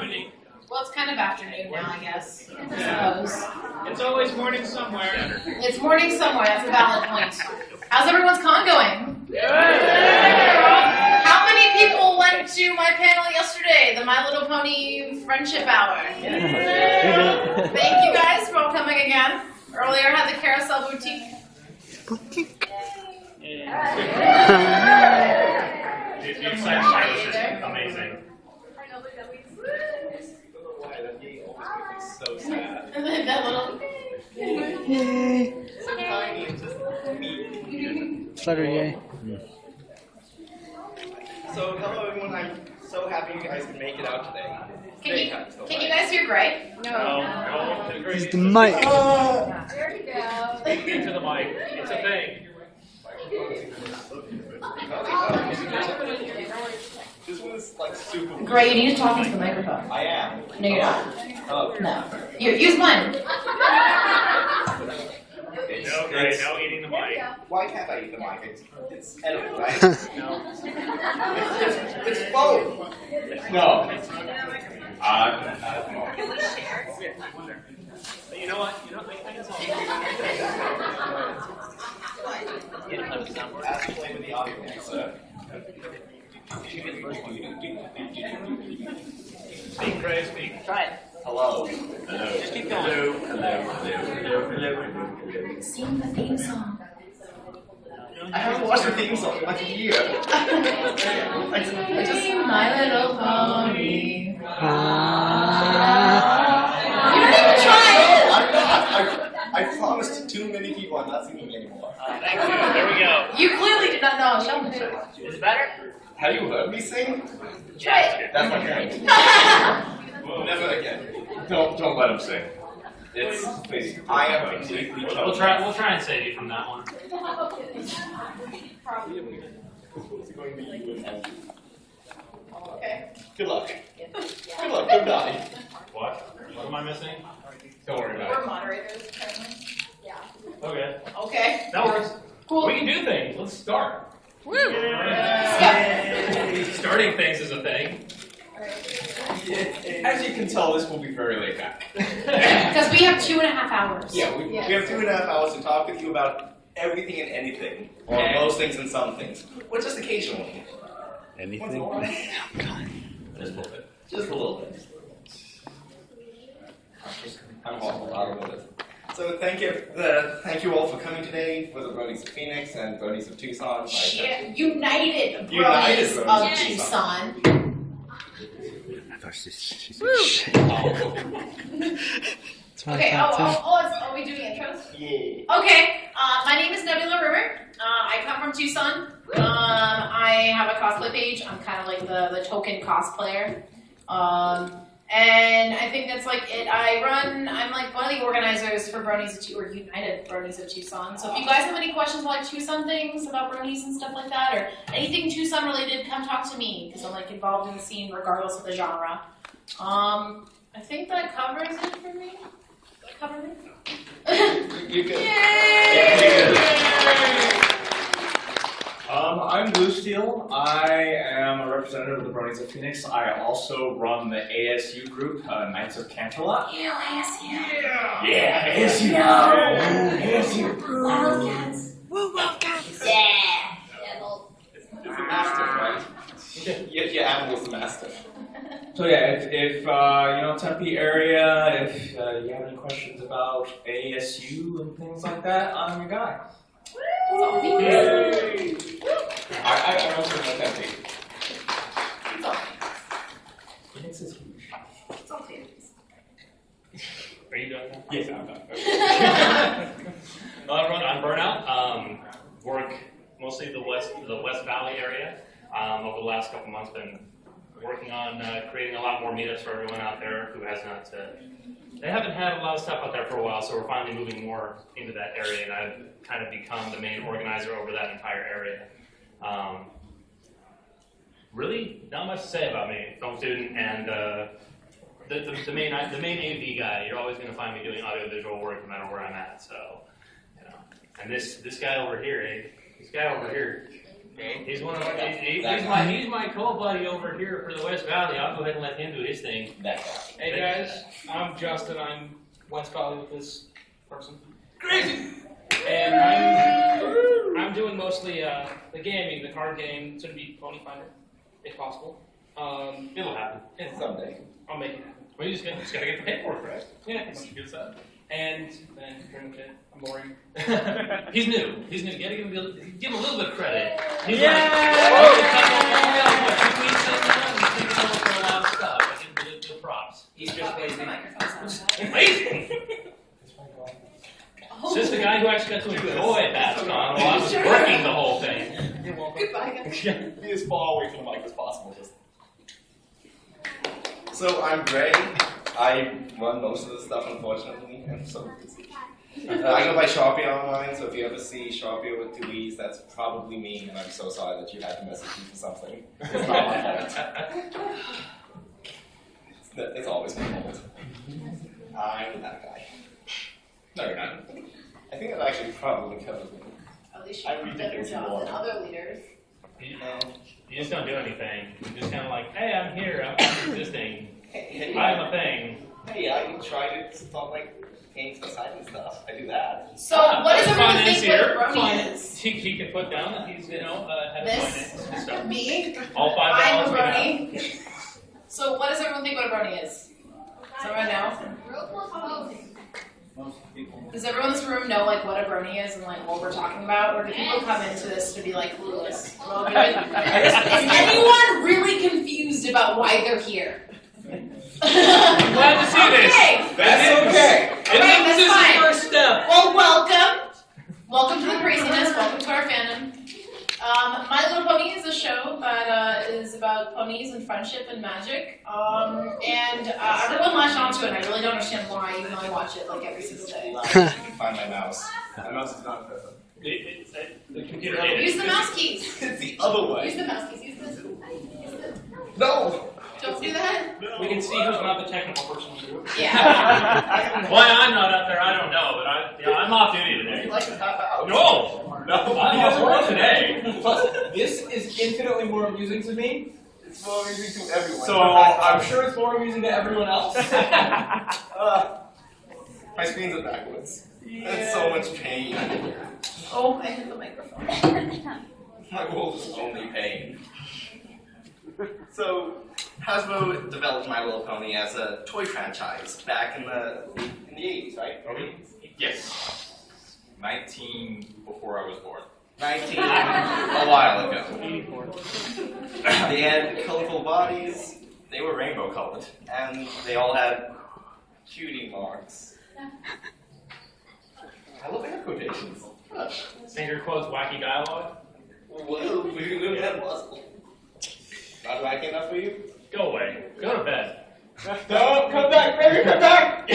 evening. Well, it's kind of afternoon now, I guess. I suppose. It's always morning somewhere. It's morning somewhere. That's a valid point. How's everyone's con going? How many people went to my panel yesterday, the My Little Pony Friendship Hour? Thank you guys for all coming again. Earlier I had the Carousel Boutique. The excitement is amazing. So sad. That little... So tiny and just meek. Flutter, yay. So hello everyone, I'm so happy you guys can make it out today. Can you guys hear Gray? No. It's the mic. There you go. Speak into the mic. It's a thing. This one's like super. Gray, you need to talk into the microphone. I am. No, you're not. Oh. No. Use mine. No, great. No eating the mic. Why can't I eat the mic? It's edible, right? No. It's both. No. You know what? Ask play with the audio mixer. Speak, Gray, speak. Try it. Hello. Hello. Just keep going. Sing the theme song. I haven't watched the theme song in like a year. I just My Little Pony. You don't even try it. I'm not. I promised too many people I'm not singing anymore. Thank you. There we go. You clearly did not know Sheldon. Is it better? Have you heard me sing? Try it. That's my point. Never again. Don't let him sing. It's please. I am completely We'll try and save you from that one. Okay. Good luck. Good luck. Don't die. What? What am I missing? Don't worry about We're it. moderators, apparently. Okay. Okay. That works. Cool. We can do things. Let's start. Woo! Starting things is a thing. As you can tell, this will be very laid back. Because we have 2.5 hours. Yeah, we have 2.5 hours to talk with you about everything and anything, or most things and some things, or just occasionally. Anything? Just a little bit. Just a little bit. I'm awful loud with it. So thank you all for coming today for the Bronies of Phoenix and Bronies of Tucson. United Bronies of Tucson. I thought she said shit. Okay, are we doing intros? Yeah. Okay, my name is Nebula Rumor. I come from Tucson. I have a cosplay page. I'm kind of like the token cosplayer. And I think that's like it. I'm like one of the organizers for Bronies of Tucson, or United Bronies of Tucson. So if you guys have any questions about like Tucson things, about Bronies and stuff like that, or anything Tucson related, come talk to me, because I'm like involved in the scene regardless of the genre. I think that covers it for me. Did I cover it? You good. Yay! I'm Blue Steel. I am a representative of the Bronies of Phoenix. I also run the ASU group, Knights of Canterlot. Yeah, ASU. Yeah, ASU. ASU. Wildcats. Woo, Wildcats. Yeah. It's a mastiff, right? Your animal's a mastiff. So yeah, if you know, Tempe area, if you have any questions about ASU and things like that, I'm your guy. Yay! I also know Tempe. Phoenix is huge. It's all favorites. Are you done now? Yes, I'm done. I'm Burnout. Work mostly the West Valley area. Over the last couple months, been working on creating a lot more meetups for everyone out there who has not. They haven't had a lot of stuff out there for a while, so we're finally moving more into that area, and I've kind of become the main organizer over that entire area. Really, not much to say about me. Film student and the main AV guy. You're always going to find me doing audiovisual work no matter where I'm at. So, you know. And this guy over here, this guy over here, He's one of he's my co-buddy over here for the West Valley. I'll go ahead and let him do his thing. That guy. Hey guys, I'm Justin. I'm West Valley with this person. Crazy. And I'm doing mostly the gaming, the card game. It's gonna be Pony Finder, if possible. It'll happen. And Someday. I'll make it happen. Well, you just gotta get the paperwork right. Yeah. Good stuff. And then pretty much it. I'm boring. He's new. He's new. You gotta give him a little bit of credit. He's Yeah! like 2 weeks in now. He's taking over for a lot of stuff. I give him the props. He's just Where's lazy. the microphone sound? Amazing. Just the guy who actually got to enjoy BatchCon while I was working the whole thing. You're welcome. Goodbye, guys. Be as far away from the mic as possible. So I'm Gray. I run most of the stuff, unfortunately. I'm so busy. I go by Sharpie online, so if you ever see Sharpie with 2 E's, that's probably me, and I'm so sorry that you had to message me for something. It's not my fault. It's always my fault. I'm that guy. No, you're not. I think that actually probably covers me. At least I you really did a better think you job are. than other leaders. You just don't do anything. You're just kind of like, hey, I'm here. I'm existing. Hey, I am a thing. Hey, I try to stop like games aside and stuff. I do that. So, what does everyone Finance think what here. a brony Finance. is? He can put down that he's, head of This? finance and stuff. Me? All $5 I'm a we have. brony. So, what does everyone think what a brony is? Does everyone know? Does everyone in this room know like what a brony is and like what we're talking about, or do people come into this to be like clueless? We're all good. Is anyone really confused about why they're here? I'm glad to see this. Okay. That's okay. Okay, This is that's the fine. first step. Well, welcome. Welcome to the craziness. Welcome to our fandom. My Little Pony is a show that is about ponies and friendship and magic. Everyone latched onto it, and I really don't understand why, even though I watch it like every single day. You can find my mouse. My mouse is not present. The computer hated Use it. the mouse keys. It's the other way. Use the mouse keys. Use this. No! Don't do that. We can see who's not the technical person in the group. Yeah. Why I'm not up there, I don't know, but I'm off duty Would you today. like to tap out? No! No. I'm off work today. Plus, this is infinitely more amusing to me, It's more amusing to everyone. so I'm sure it's more amusing to everyone else. My screens are backwards. That's so much pain. Oh, I hit the microphone. My world is only pain. So, Hasbro developed My Little Pony as a toy franchise back in the 80s, right? Yes. 19 before I was born. 19, a while ago. They had colorful bodies, they were rainbow colored, and they all had cutie marks. I love air quotations. Finger quotes, wacky dialogue. Whoa, we knew that muscle. Not wacky enough for you? Go away. Go to bed. No, come back, baby, come back!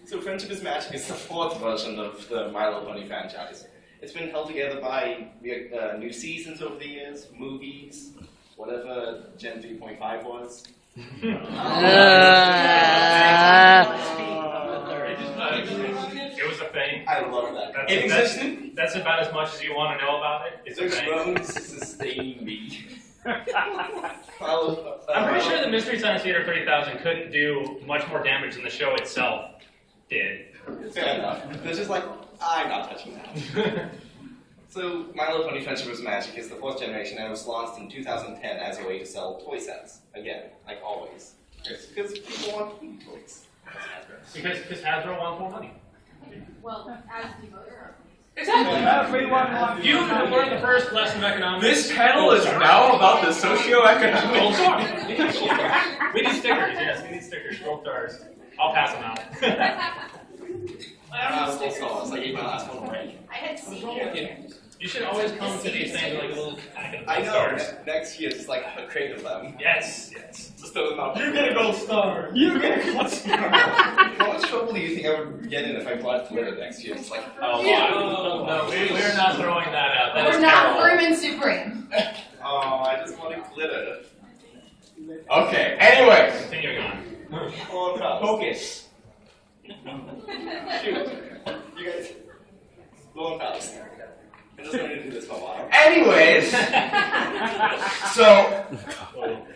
So Friendship is Magic is the fourth version of the My Little Pony franchise. It's been held together by new seasons over the years, movies, whatever Gen 3.5 was. It was a thing. I love that. It existed? That's about as much as you want to know about it. It's a The thing. groans sustain me. I'm pretty sure the Mystery Science Theater 30,000 couldn't do much more damage than the show itself did. Fair enough. They're just like, I'm not touching that. So, My Little Pony Friendship is Magic is the fourth generation and it was launched in 2010 as a way to sell toy sets. Again, like always. Because people want pony toys. Because Hasbro wants more money. Well, as the voter. You learned the first lesson of economics. This panel is now about the socioeconomic. Gold stars. We need stickers, yes, we need stickers. Gold stars. I'll pass them out. I don't know Full stars. I gave my last one away. I had What's C wrong with you? You should always come to these things with like a little packet of I gold know. stars. Next year, just like a crate of them. Yes, yes. Just throw them out. You get a gold star. You get a gold star. How much trouble do you think I would get in if I bought glitter next year? It's like, Oh, wow. No, we're not throwing that out. That We're is not terrible. Vermin Supreme. oh, I just wanted glitter. Okay, anyways. Continuing on. Oh, no. Focus. Shoot. You guys. Blowing pals. I'm just going to do this for a while. Anyways, so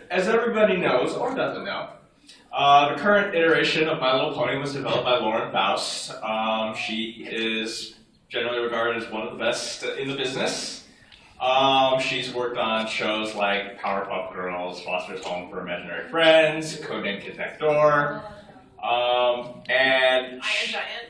as everybody knows or doesn't know, the current iteration of My Little Pony was developed by Lauren Faust. She is generally regarded as one of the best in the business. She's worked on shows like Powerpuff Girls, Foster's Home for Imaginary Friends, Codename Kids Next Door, and Iron Giant.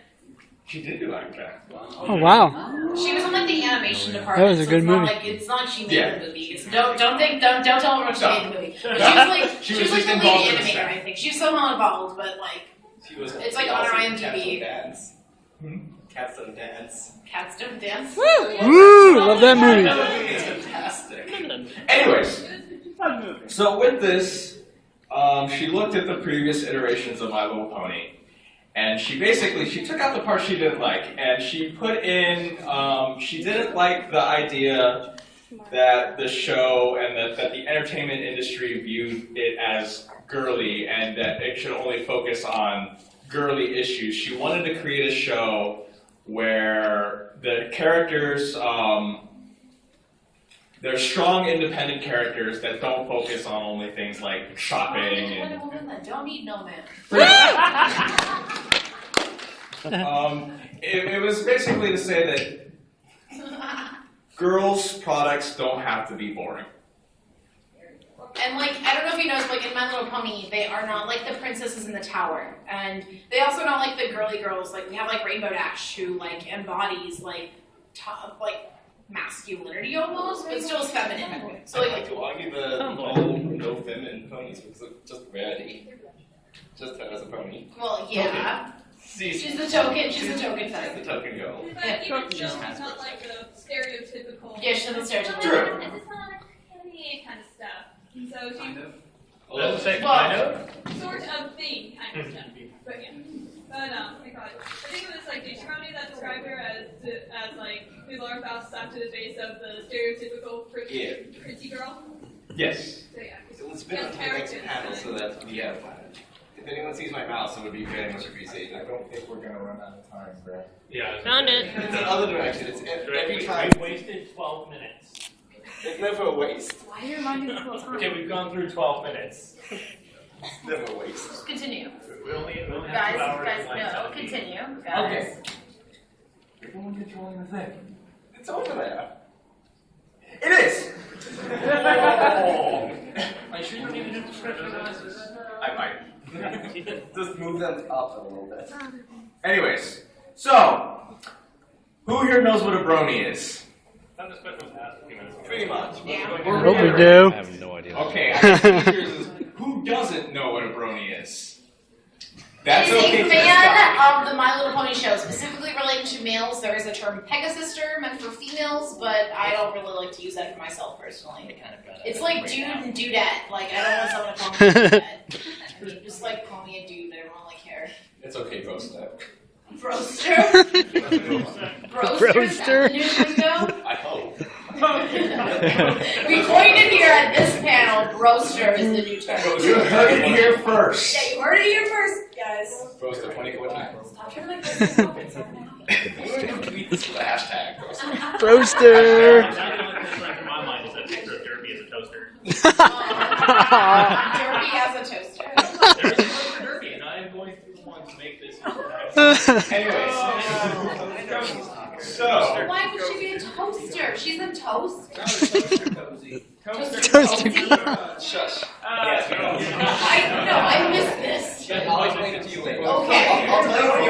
she did do Iron Giant. Oh wow. She was in like the animation department. That was a so good it's not movie. like it's not like she made Yeah. the movie. It's, don't tell everyone she made the movie. But she was like She she was was like just the involved lead in the animator, set. I think. She was somehow involved, but like She was It's like she on her also IMDb. Cats Cats Don't Dance. Cats Don't Dance. Woo! Love that movie. That movie is fantastic. Anyways, so with this, she looked at the previous iterations of My Little Pony, and she took out the part she didn't like, and she put in, she didn't like the idea that the show and that the entertainment industry viewed it as girly and that it should only focus on girly issues. She wanted to create a show where the characters, they're strong, independent characters that don't focus on only things like shopping and Women that don't need no man. it was basically to say that girls' products don't have to be boring. And like, I don't know if you noticed, like in My Little Pony, they are not like the princesses in the tower. And they also not like the girly girls. Like we have like Rainbow Dash, who like embodies like masculinity almost, but still is feminine. So I'd like, like to argue the whole no feminine ponies because of just rarity. Just her as a pony. well, yeah. See, She's the token. She's the token she's type. the token girl. But even still, it's not like the stereotypical. Yeah, she's the stereotypical. True. It's just not any kind of stuff. And so she Doesn't say Well- kind of. sort of thing kind of stuff. But yeah. But my God, I think it was like Deuteronomy that described her as like who Laura Faust slapped to the face of the stereotypical pretty girl. Yes. So yeah. So let's spin on the next panel so that we have. If anyone sees my mouse, it would be very much appreciated. I don't think we're gonna run out of time, Brad. Yeah. Found it. It's the other direction. It's every time. We wasted 12 minutes. It's never a waste. Why are you reminding me of time? Okay, we've gone through 12 minutes. It's never a waste. Continue. We only have 2 Guys, hours. guys, and like no, 17. continue. Guys. Okay. Everyone controlling the thing. It's over there. It is. Oh. Are you sure you don't even have to stretch your glasses? I might. Just move them up a little bit. Anyways, so who here knows what a brony is? Time to stretch those glasses a few minutes. Pretty much. Yeah. Hope we do. I have no idea. Okay, I guess the features is who doesn't know what a brony is? That's She's okay a to fan start. of the My Little Pony show, specifically relating to males. There is a term Pegasister meant for females, but I don't really like to use that for myself personally. It's like dude and dudette. Like, I don't want someone to call me a dudette. I mean, just like call me a dude, I don't really care. It's okay, Broster. Broster? Broster? Is that the new lingo? I hope. We coined it here at this panel. Broster is the new term. You heard it here first. Yeah, you heard it here first, guys. Broster 2014. Stop trying to make this up. It's not gonna happen. I'm going to tweet this with the hashtag, Broster. Broster. Now the only thing that's running through my mind is that picture of Derpy as a toaster. Derpy as a toaster. There's a toaster Derpy, and I am going to be the one to make this. Anyways, so Why would she be a toaster? She's a toast. Toaster. Shush. I missed this. I'll explain it to you later. Okay. I'll tell you when you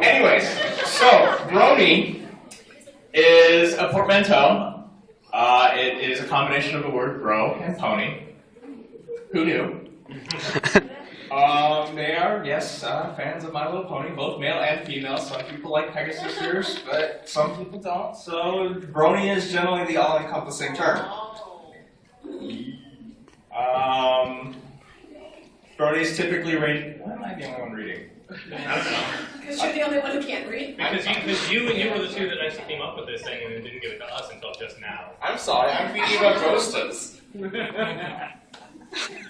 anyways, so brony is a portmanteau. It is a combination of the word bro and pony. Who knew? They are, yes, fans of My Little Pony, both male and female. Some people like Pegasisters, but some people don't. So brony is generally the all-encompassing term. Bronies typically range. Why am I the only one reading? I don't know. Because you're the only one who can't read. Because you and you were the two that actually came up with this thing and then didn't give it to us until just now. I'm sorry, I'm reading about Broasters.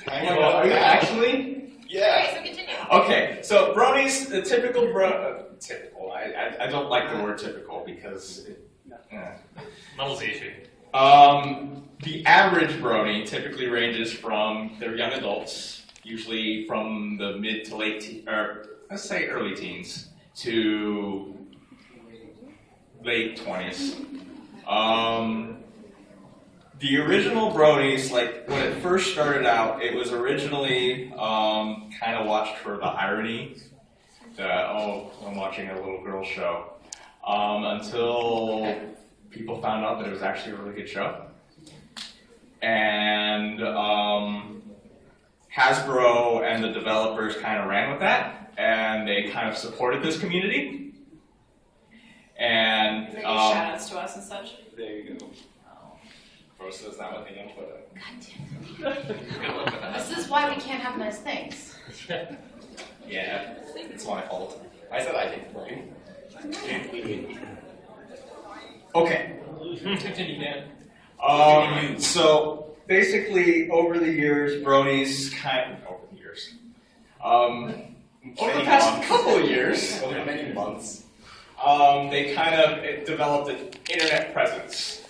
Are you actually? Okay, so continue. Okay, so bronies, the typical typical. I don't like the word typical because Muddles the issue. The average brony typically ranges from they're young adults, usually from the mid to late or let's say early teens to late 20s. The original bronies, like when it first started out, it was originally kind of watched for the irony that, oh, I'm watching a little girl show, until people found out that it was actually a really good show. And Hasbro and the developers kind of ran with that, and they kind of supported this community. And They give shout-outs to us and such. There you go. First is not what they input. God damn it. This is why we can't have nice things. Yeah, it's my fault. I said I take the blame. Okay. Continue, Dan. So basically, over the years, bronies over the past couple of years, Over many months. they kind of developed an internet presence.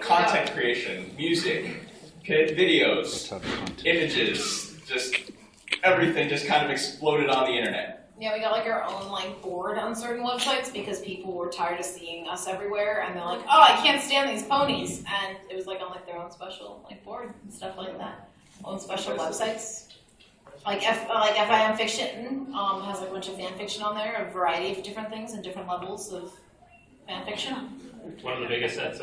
Content creation, music, videos, images, just everything just kind of exploded on the internet. Yeah, we got like our own like board on certain websites because people were tired of seeing us everywhere, and they're like, "Oh, I can't stand these ponies," and it was like on like their own special like board and stuff like that, own special websites. Like FIM Fiction has like a bunch of fan fiction on there, a variety of different things and different levels of fan fiction. One of the biggest things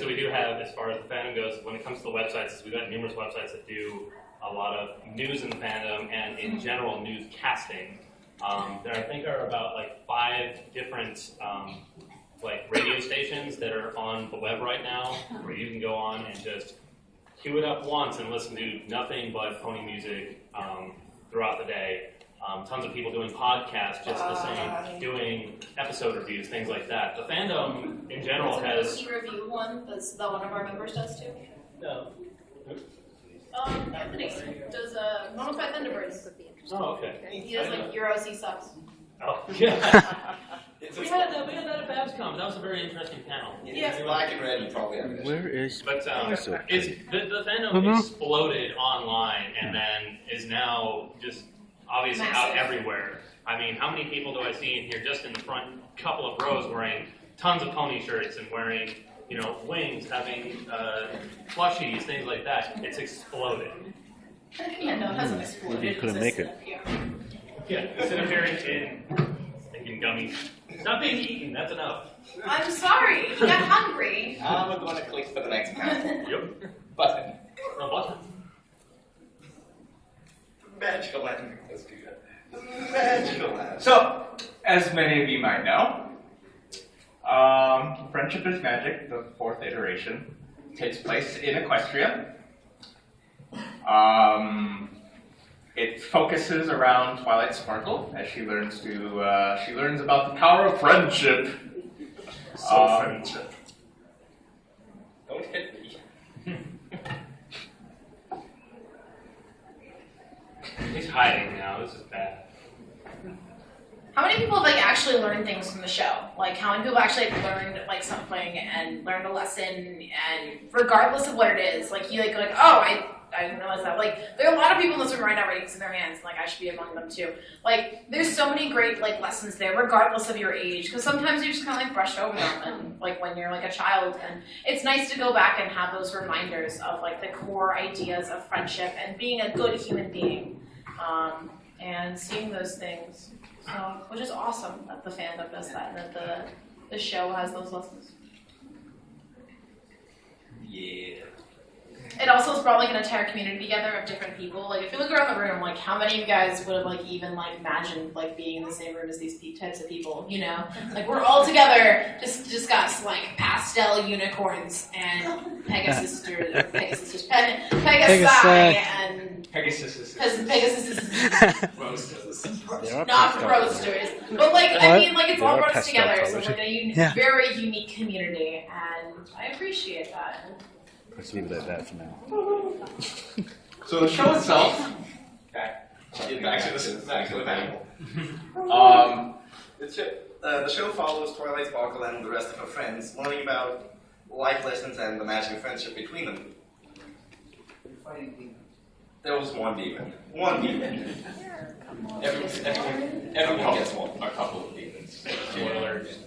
that we do have as far as the fandom goes when it comes to the websites is we've got numerous websites that do a lot of news in the fandom and in general news casting. There I think are about like 5 different like radio stations that are on the web right now where you can go on and just queue it up once and listen to nothing but pony music throughout the day. Tons of people doing podcasts just the same, doing episode reviews, things like that. The fandom in general has... Is it a review one that one of our members does too? No. Anthony does Mummified Thunderbirds. Oh, okay. He does like Your OC sucks. Oh, yeah. We had that at Babscom. That was a very interesting panel. Yes. Black and red, you probably have. Where is? But the fandom exploded online and then is now just obviously out everywhere. I mean, how many people do I see in here just in the front couple of rows wearing tons of pony shirts and wearing, wings, having plushies, things like that? It's exploded. Yeah, no, it hasn't exploded. You couldn't make it. Yeah, instead of hearing thinking gummies. Not being eaten, that's enough. I'm sorry, you got hungry. I'm going to click for the next panel. Yep. Button. No button. Magical ending. Let's do that. Magical ending. So, as many of you might know, Friendship is Magic, the 4th iteration, takes place in Equestria. It focuses around Twilight Sparkle as she learns about the power of friendship. Friendship. Don't hit me. He's hiding now. This is bad. How many people have actually learned things from the show? Like, how many people actually learned something and learned a lesson, and regardless of what it is, you oh, I didn't realize that. There are a lot of people in this room right now raising their hands. I should be among them too. There's so many great lessons there, regardless of your age, because sometimes you just kind of brush over them, and when you're a child, and it's nice to go back and have those reminders of the core ideas of friendship and being a good human being, and seeing those things. So, which is awesome that the fandom does that and that the show has those lessons. Yeah. It also has brought an entire community together of different people. If you look around the room, how many of you guys would have even imagined being in the same room as these types of people? We're all together just discuss pastel unicorns and Pegasi and Pegasus. Roasters. Not roasters. But it's all brought us together. So it's a very unique community, and I appreciate that. Let's leave it at that for now. So the show itself, back to the manual. The show follows Twilight Sparkle and the rest of her friends, learning about life lessons and the magic of friendship between them. There was one demon. One demon. Everyone gets one. A couple of demons. Spoilers.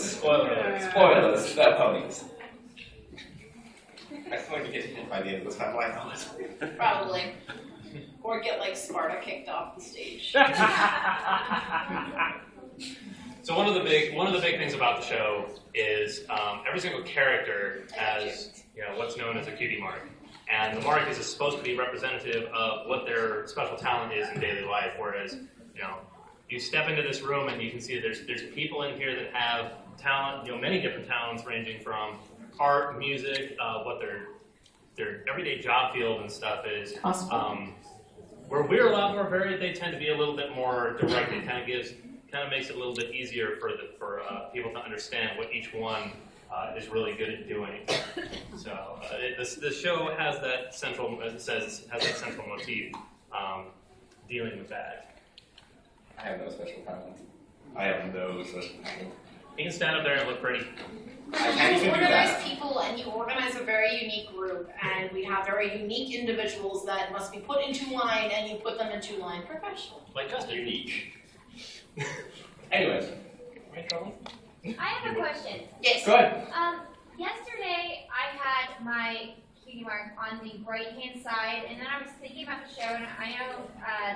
Spoilers. They're ponies. I feel like you get hit by the end of the time like that. Probably. Or get like Sparta kicked off the stage. So one of the big things about the show is every single character has what's known as a cutie mark, and the mark is supposed to be representative of what their special talent is in daily life. Whereas you step into this room and you can see there's people in here that have talent, many different talents ranging from art, music, what their everyday job field and stuff is. Where we're a lot more varied, they tend to be a little bit more direct. It kind of makes it a little bit easier for people to understand what each one is really good at doing. So the show has that central, as it says, has that central motif, dealing with that. I have no special talent. I have no special talent. You can stand up there and look pretty. I can't You even do organize that. people, and you organize a very unique group, and we have very unique individuals that must be put into line, and you put them into line professionally. Like just unique. Anyways, I have a question. Yes. go ahead. Yesterday I had my cutie mark on the right-hand side, and then I was thinking about the show, and I know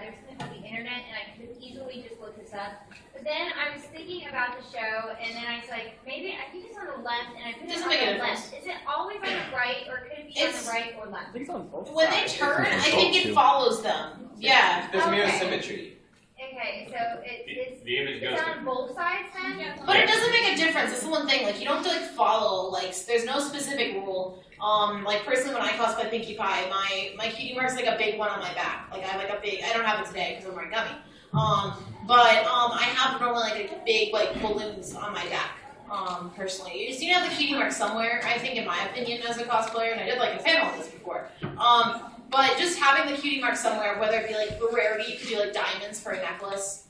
there's something called the internet, and I could easily just look this up. But then I was thinking about the show, and then I was like, maybe I think it's on the left, and I put it Doesn't on make a the difference. left. Is it always on the right, or could it be on the right or left? When they turn, I think it follows them. Yeah. There's Okay. mere symmetry. Okay, so The image goes it's to on both sides then? But it doesn't make a difference. That's the one thing. Like, you don't have to follow. There's no specific rule. Personally, when I cosplay Pinkie Pie, my cutie mark's like a big one on my back. Like, I have like a big. I don't have it today because I'm wearing gummy. I have normally like a big balloons on my back. Personally, you just need to have the cutie mark somewhere. I think, in my opinion, as a cosplayer, and I did like a fan on this before. But just having the cutie mark somewhere, whether it be like a rarity, you could do like diamonds for a necklace.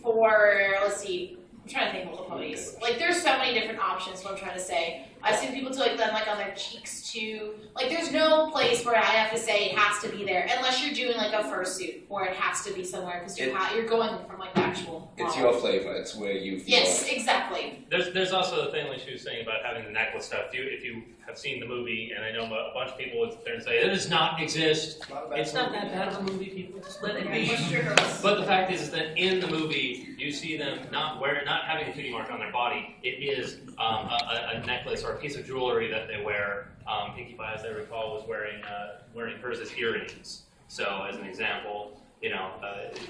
Let's see, I'm trying to think of all the ponies. Like, there's so many different options. What I'm trying to say, I've seen people do like them on their cheeks too. Like, there's no place where I have to say it has to be there, unless you're doing like a fursuit where it has to be somewhere because you're going from like the actual. It's your flavor. It's where you feel. Yes, exactly. There's also the thing like she was saying about having the necklace stuff. If you have seen the movie, and I know a bunch of people would sit there and say, it does not exist. It's not that bad of a movie, people. Just let it be. But the fact is that in the movie, you see them not having a cutie mark on their body. It is a necklace or a piece of jewelry that they wear. Pinkie Pie, as I recall, was wearing hers as earrings. So, as an example,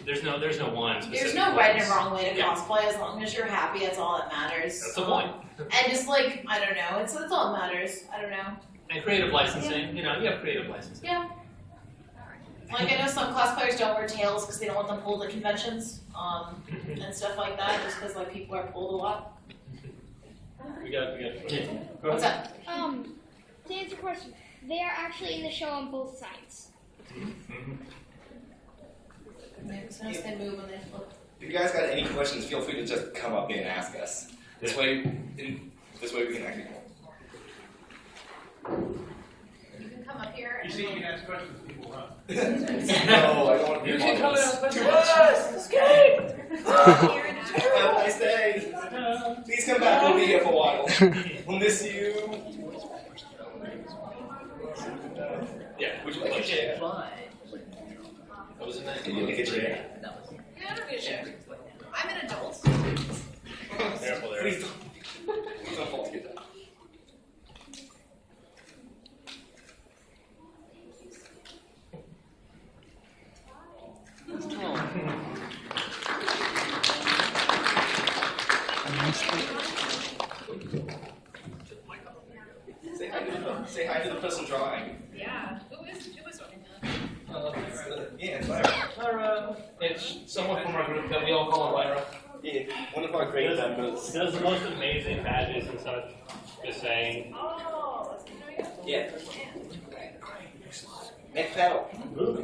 there's no one specific. There's no place. right and wrong way to cosplay. As long as you're happy, that's all that matters. That's the point. And just like, I don't know, it's all that matters. I don't know. And creative licensing, you have creative licensing. Yeah. Like, I know some cosplayers don't wear tails because they don't want them pulled at conventions, and stuff like that, just because like people are pulled a lot. We got. What's up? To answer your question, they are actually in the show on both sides. Sometimes they move when they flip. If you guys got any questions, feel free to just come up here and ask us. This way we can actually. You can come up here. You see, you can ask questions, people run. No, I don't want to be You can come and ask Too questions. much. Escape! Have a nice day. Please come back. We'll be here for a while. We'll miss you. Yeah. Would you like a chair? What was it? Would you like a chair? Yeah, I don't need a chair. I'm an adult. Careful there. Please don't fall to that. Say hi to the person drawing. Yeah. Who is doing that? Yeah, it's Lyra. Lyra. It's someone from our group that we all call her Lyra. Yeah, one of our great members. Does the most amazing badges and such. Just saying. Oh, Yeah. Next battle. Woo!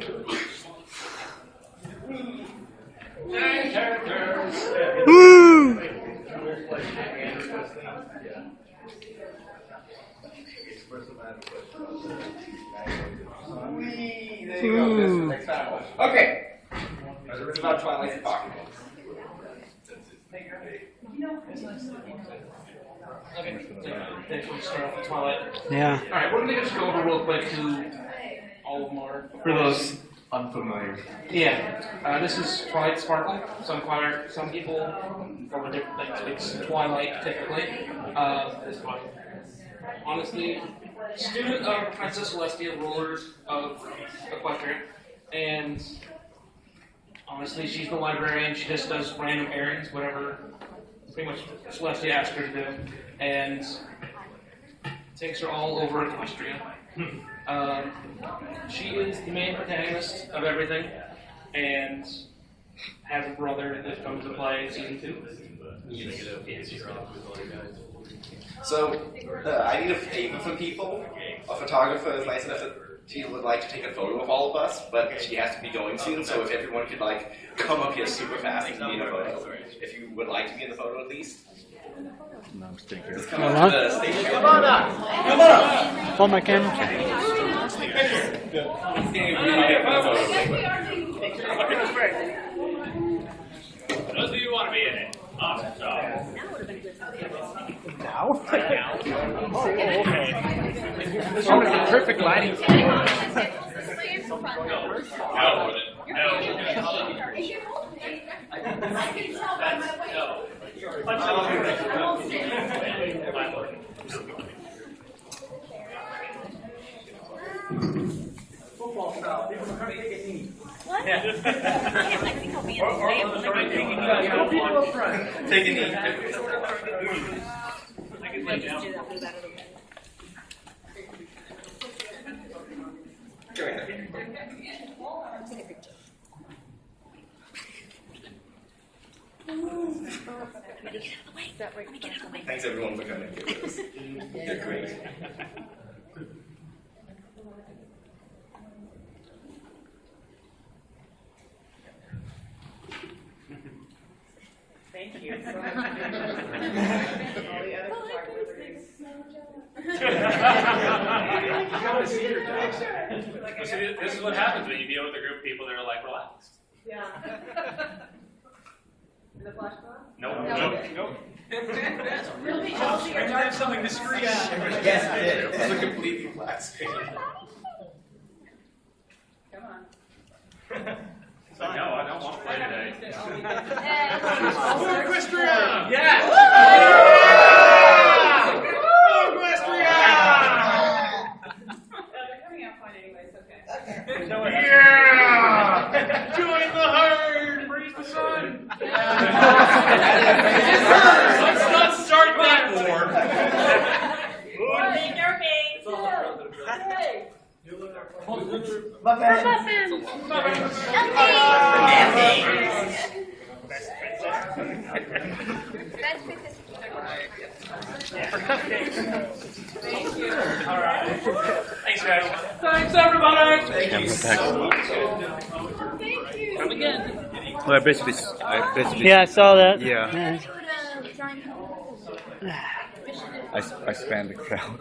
There you go. This is the next battle. Okay. It's about Twilight's pocket. Okay, thanks for starting off with Twilight. Yeah. Alright, we're gonna just go over real quick who all of them are. For those unfamiliar. Yeah, this is Twilight Sparkle. Some people from different things. It's Twilight typically. Honestly, student of Princess Celestia, rulers of Equestria, and honestly, she's the librarian. She just does random errands, whatever pretty much Celestia asked her to do, and takes her all over Equestria. She is the main protagonist of everything, and has a brother that comes to play in season 2. So, I need a favor from people. A photographer is nice enough that she would like to take a photo of all of us, but she has to be going soon, so if everyone could, like, come up here super fast and be in a photo. If you would like to be in the photo at least. No, I'm thinking. Just come up to the stage. Come on up! Come on up! Hold my camera. Those of you who want to be in it. Awesome job. Now? Oh, okay. This one is perfect lighting. Football style. People are taking a knee. What? I have like people being People up front. Take a knee. I just do that, move out of the way. Go ahead. Take a picture. Let me get out of the way. Let me get out of the way. Thanks everyone for coming. You're great. Thank you. All the other photographers. See, this is what happens when you deal with a group of people that are like relaxed. Yeah. Is it flash on? Nope. Really healthy or dark? Something discreet. Yes, I did. It was a completely flat screen. Come on. No, I don't want to play today. Equestria! Yes! Equestria! They're coming out fine anyway, it's okay. Yeah! Join the herd! Embrace the sun! Let's not start that war. Hey, Hey! Thank you. All right. Thanks, guys. Thanks, everybody! Come again. Well, I basically. Yeah, I saw that. Yeah. I spanned the crowd.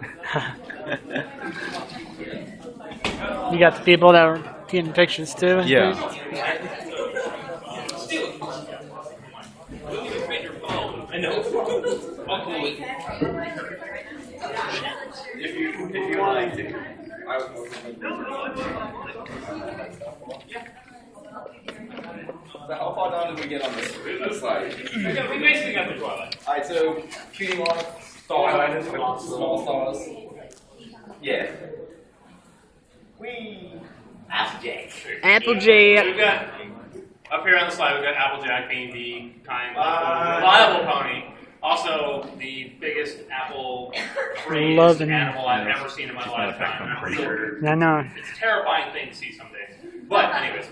You got the people that were taking pictures too. Yeah. I know. If you like to. So how far down did we get on this slide? We basically got the Twilight. Alright, so cutie mark, Twilight, small stars. Yeah. Whee! Applejack. Applejack. We've got, up here on the slide, we've got Applejack being the kind of reliable pony. Also, the biggest apple-crazed animal I've ever seen in my lifetime. I know. It's a terrifying thing to see someday. But anyways,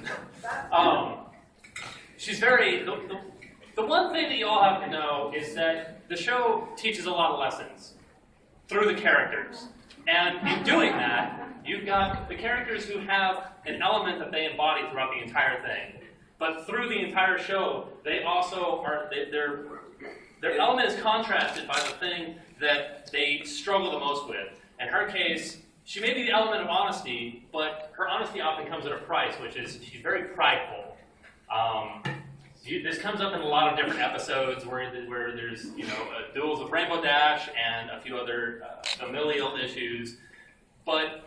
she's very. The one thing that you all have to know is that the show teaches a lot of lessons through the characters. And in doing that, you've got the characters who have an element that they embody throughout the entire thing. But through the entire show, they also are, their element is contrasted by the thing that they struggle the most with. In her case, she may be the element of honesty, but her honesty often comes at a price, which is she's very prideful. This comes up in a lot of different episodes where there's duels with Rainbow Dash and a few other familial issues, but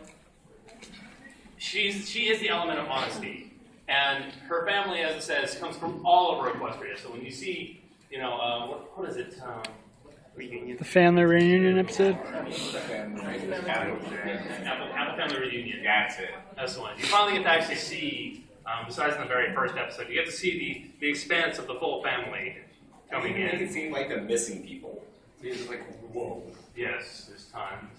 she is the element of honesty, and her family, as it says, comes from all over Equestria. So when you see, what is it? The family reunion episode? Apple Family Reunion. That's it. That's the one. You finally get to actually see, besides in the very first episode, you get to see the expanse of the full family coming in. Make it seem like they're missing people. It's just like, whoa. Yes, there's times.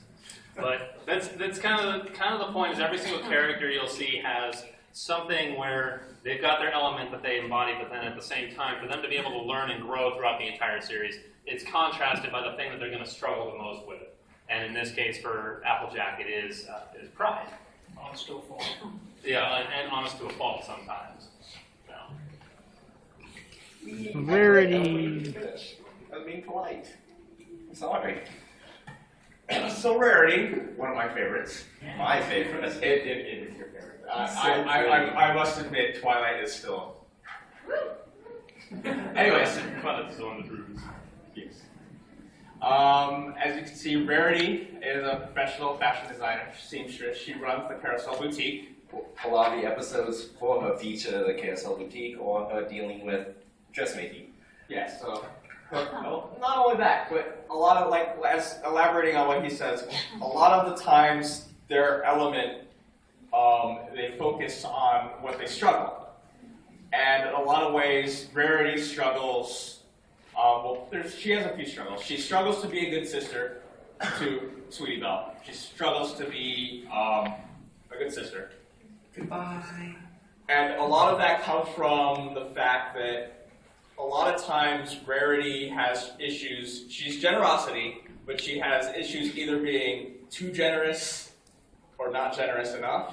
But that's kind of the point. Is every single character you'll see has something where they've got their element that they embody, but then at the same time, for them to be able to learn and grow throughout the entire series, it's contrasted by the thing that they're going to struggle the most with. And in this case, for Applejack, it is pride. Honest to a fault. Yeah, and honest to a fault sometimes. Rarity. I was being polite. I'm sorry. So Rarity, one of my favorites. My favorite. It is your favorite. I must admit, Twilight is still. Anyways, Twilight is the one that rules. Yes. As you can see, Rarity is a professional fashion designer, seamstress. She runs the Carousel Boutique. A lot of the episodes for her feature the Carousel Boutique or her dealing with dressmaking. Yes, so not only that, but a lot of, as elaborating on what he says, a lot of the times their element, they focus on what they struggle. And in a lot of ways, Rarity struggles, she has a few struggles. She struggles to be a good sister to Sweetie Belle. She struggles to be a good sister. Goodbye. And a lot of that comes from the fact that a lot of times Rarity has issues. She's generosity, but she has issues either being too generous or not generous enough.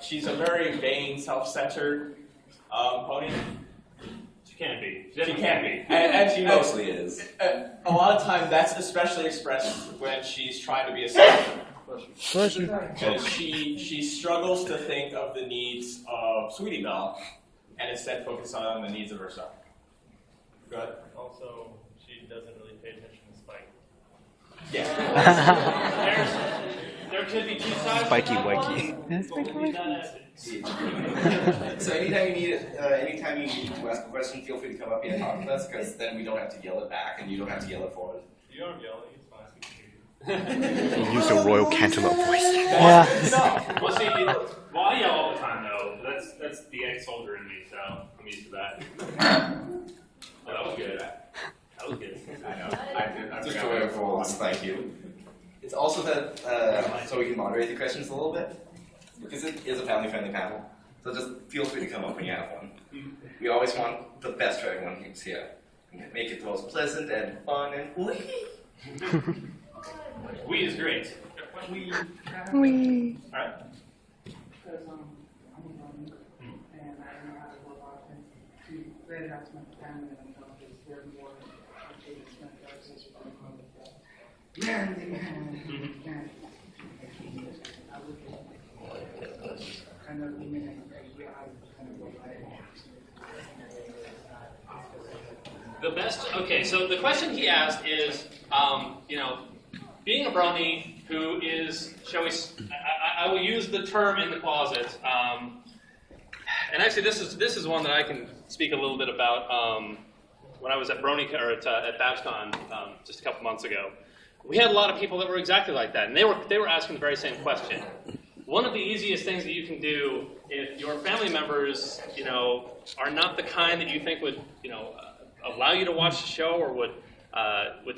She's a very vain, self-centered pony. She can be. She can be. And she mostly is. A lot of times that's especially expressed when she's trying to be a sister. Because she struggles to think of the needs of Sweetie Belle and instead focus on the needs of herself. Go ahead. Also, she doesn't really pay attention to Spike. Yeah. There could be two sides. Spiky Wikey. So anytime you need to ask a question, feel free to come up here and talk to us, because then we don't have to yell it back, and you don't have to yell it forward. You don't yell, it's fine. He used a Royal Cantaloupe voice. Yeah. Well, see, I yell all the time, though. That's the ex-soldier in me, so I'm used to that. Oh, that was good. That was good. I know. I Just a way of rules, thank you. It's also that, so we can moderate the questions a little bit, because it is a family-friendly panel. So just feel free to come up when you have one. We always want the best for everyone who's here. Make it the most pleasant and fun and wee. We is great. We. Alright. Because I'm a woman, and I don't know how to go about things. To let it out to my family, and I know there's more to spend access for the kind of even a year out kind of go by The best, okay, so the question he asked is, being a brony who is, I will use the term in the closet, and actually this is one that I can speak a little bit about when I was at Brony, or at BabsCon just a couple months ago. We had a lot of people that were exactly like that, and they were asking the very same question. One of the easiest things that you can do if your family members, are not the kind that you think would, allow you to watch the show or would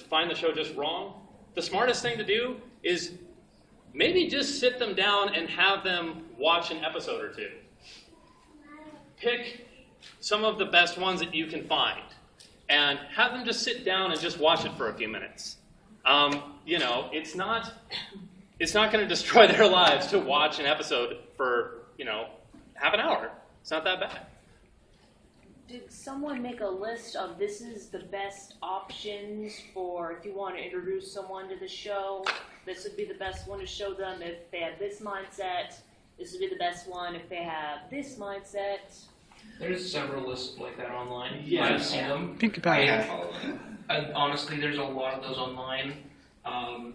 find the show just wrong, the smartest thing to do is maybe just sit them down and have them watch an episode or two. Pick some of the best ones that you can find and have them just sit down and just watch it for a few minutes. It's not it's not going to destroy their lives to watch an episode for, half an hour. It's not that bad. Did someone make a list of this is the best options for if you want to introduce someone to the show? This would be the best one to show them if they have this mindset. This would be the best one if they have this mindset. There's several lists like that online. Yeah. I've seen them. Think about it. And honestly, there's a lot of those online. I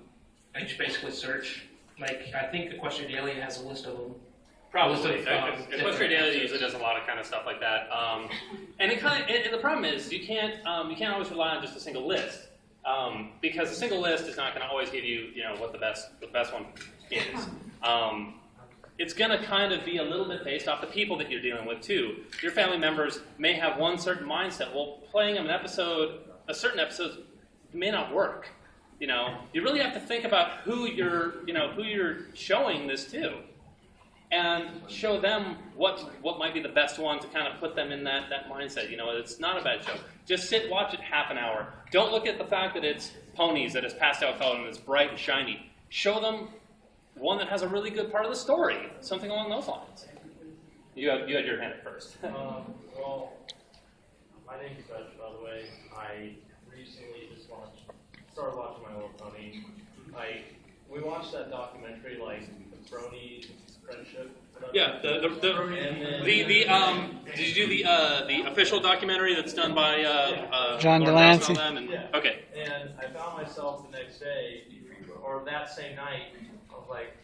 just basically search. Like, I think Equestria Daily has a list of them. Probably. Equestria Daily usually does a lot of kind of stuff like that. And the problem is you can't always rely on just a single list. Because a single list is not going to always give you, what the best one is. It's going to kind of be a little bit based off the people that you're dealing with too. Your family members may have one certain mindset. Well, playing them a certain episode may not work. You really have to think about who you're showing this to, and show them what might be the best one to kind of put them in that mindset. It's not a bad show. Just sit, watch it half an hour. Don't look at the fact that it's ponies, that it's pastel color, and it's bright and shiny. Show them one that has a really good part of the story, something along those lines. You had your hand up first. Well, my name's Josh, by the way. I recently just started watching My Little Pony. We watched that documentary, the Brony friendship. Yeah, did you do the official documentary that's done by John Lauren Delancey? Dawson and them? Yeah. Okay. And I found myself the next day, or that same night, I was like,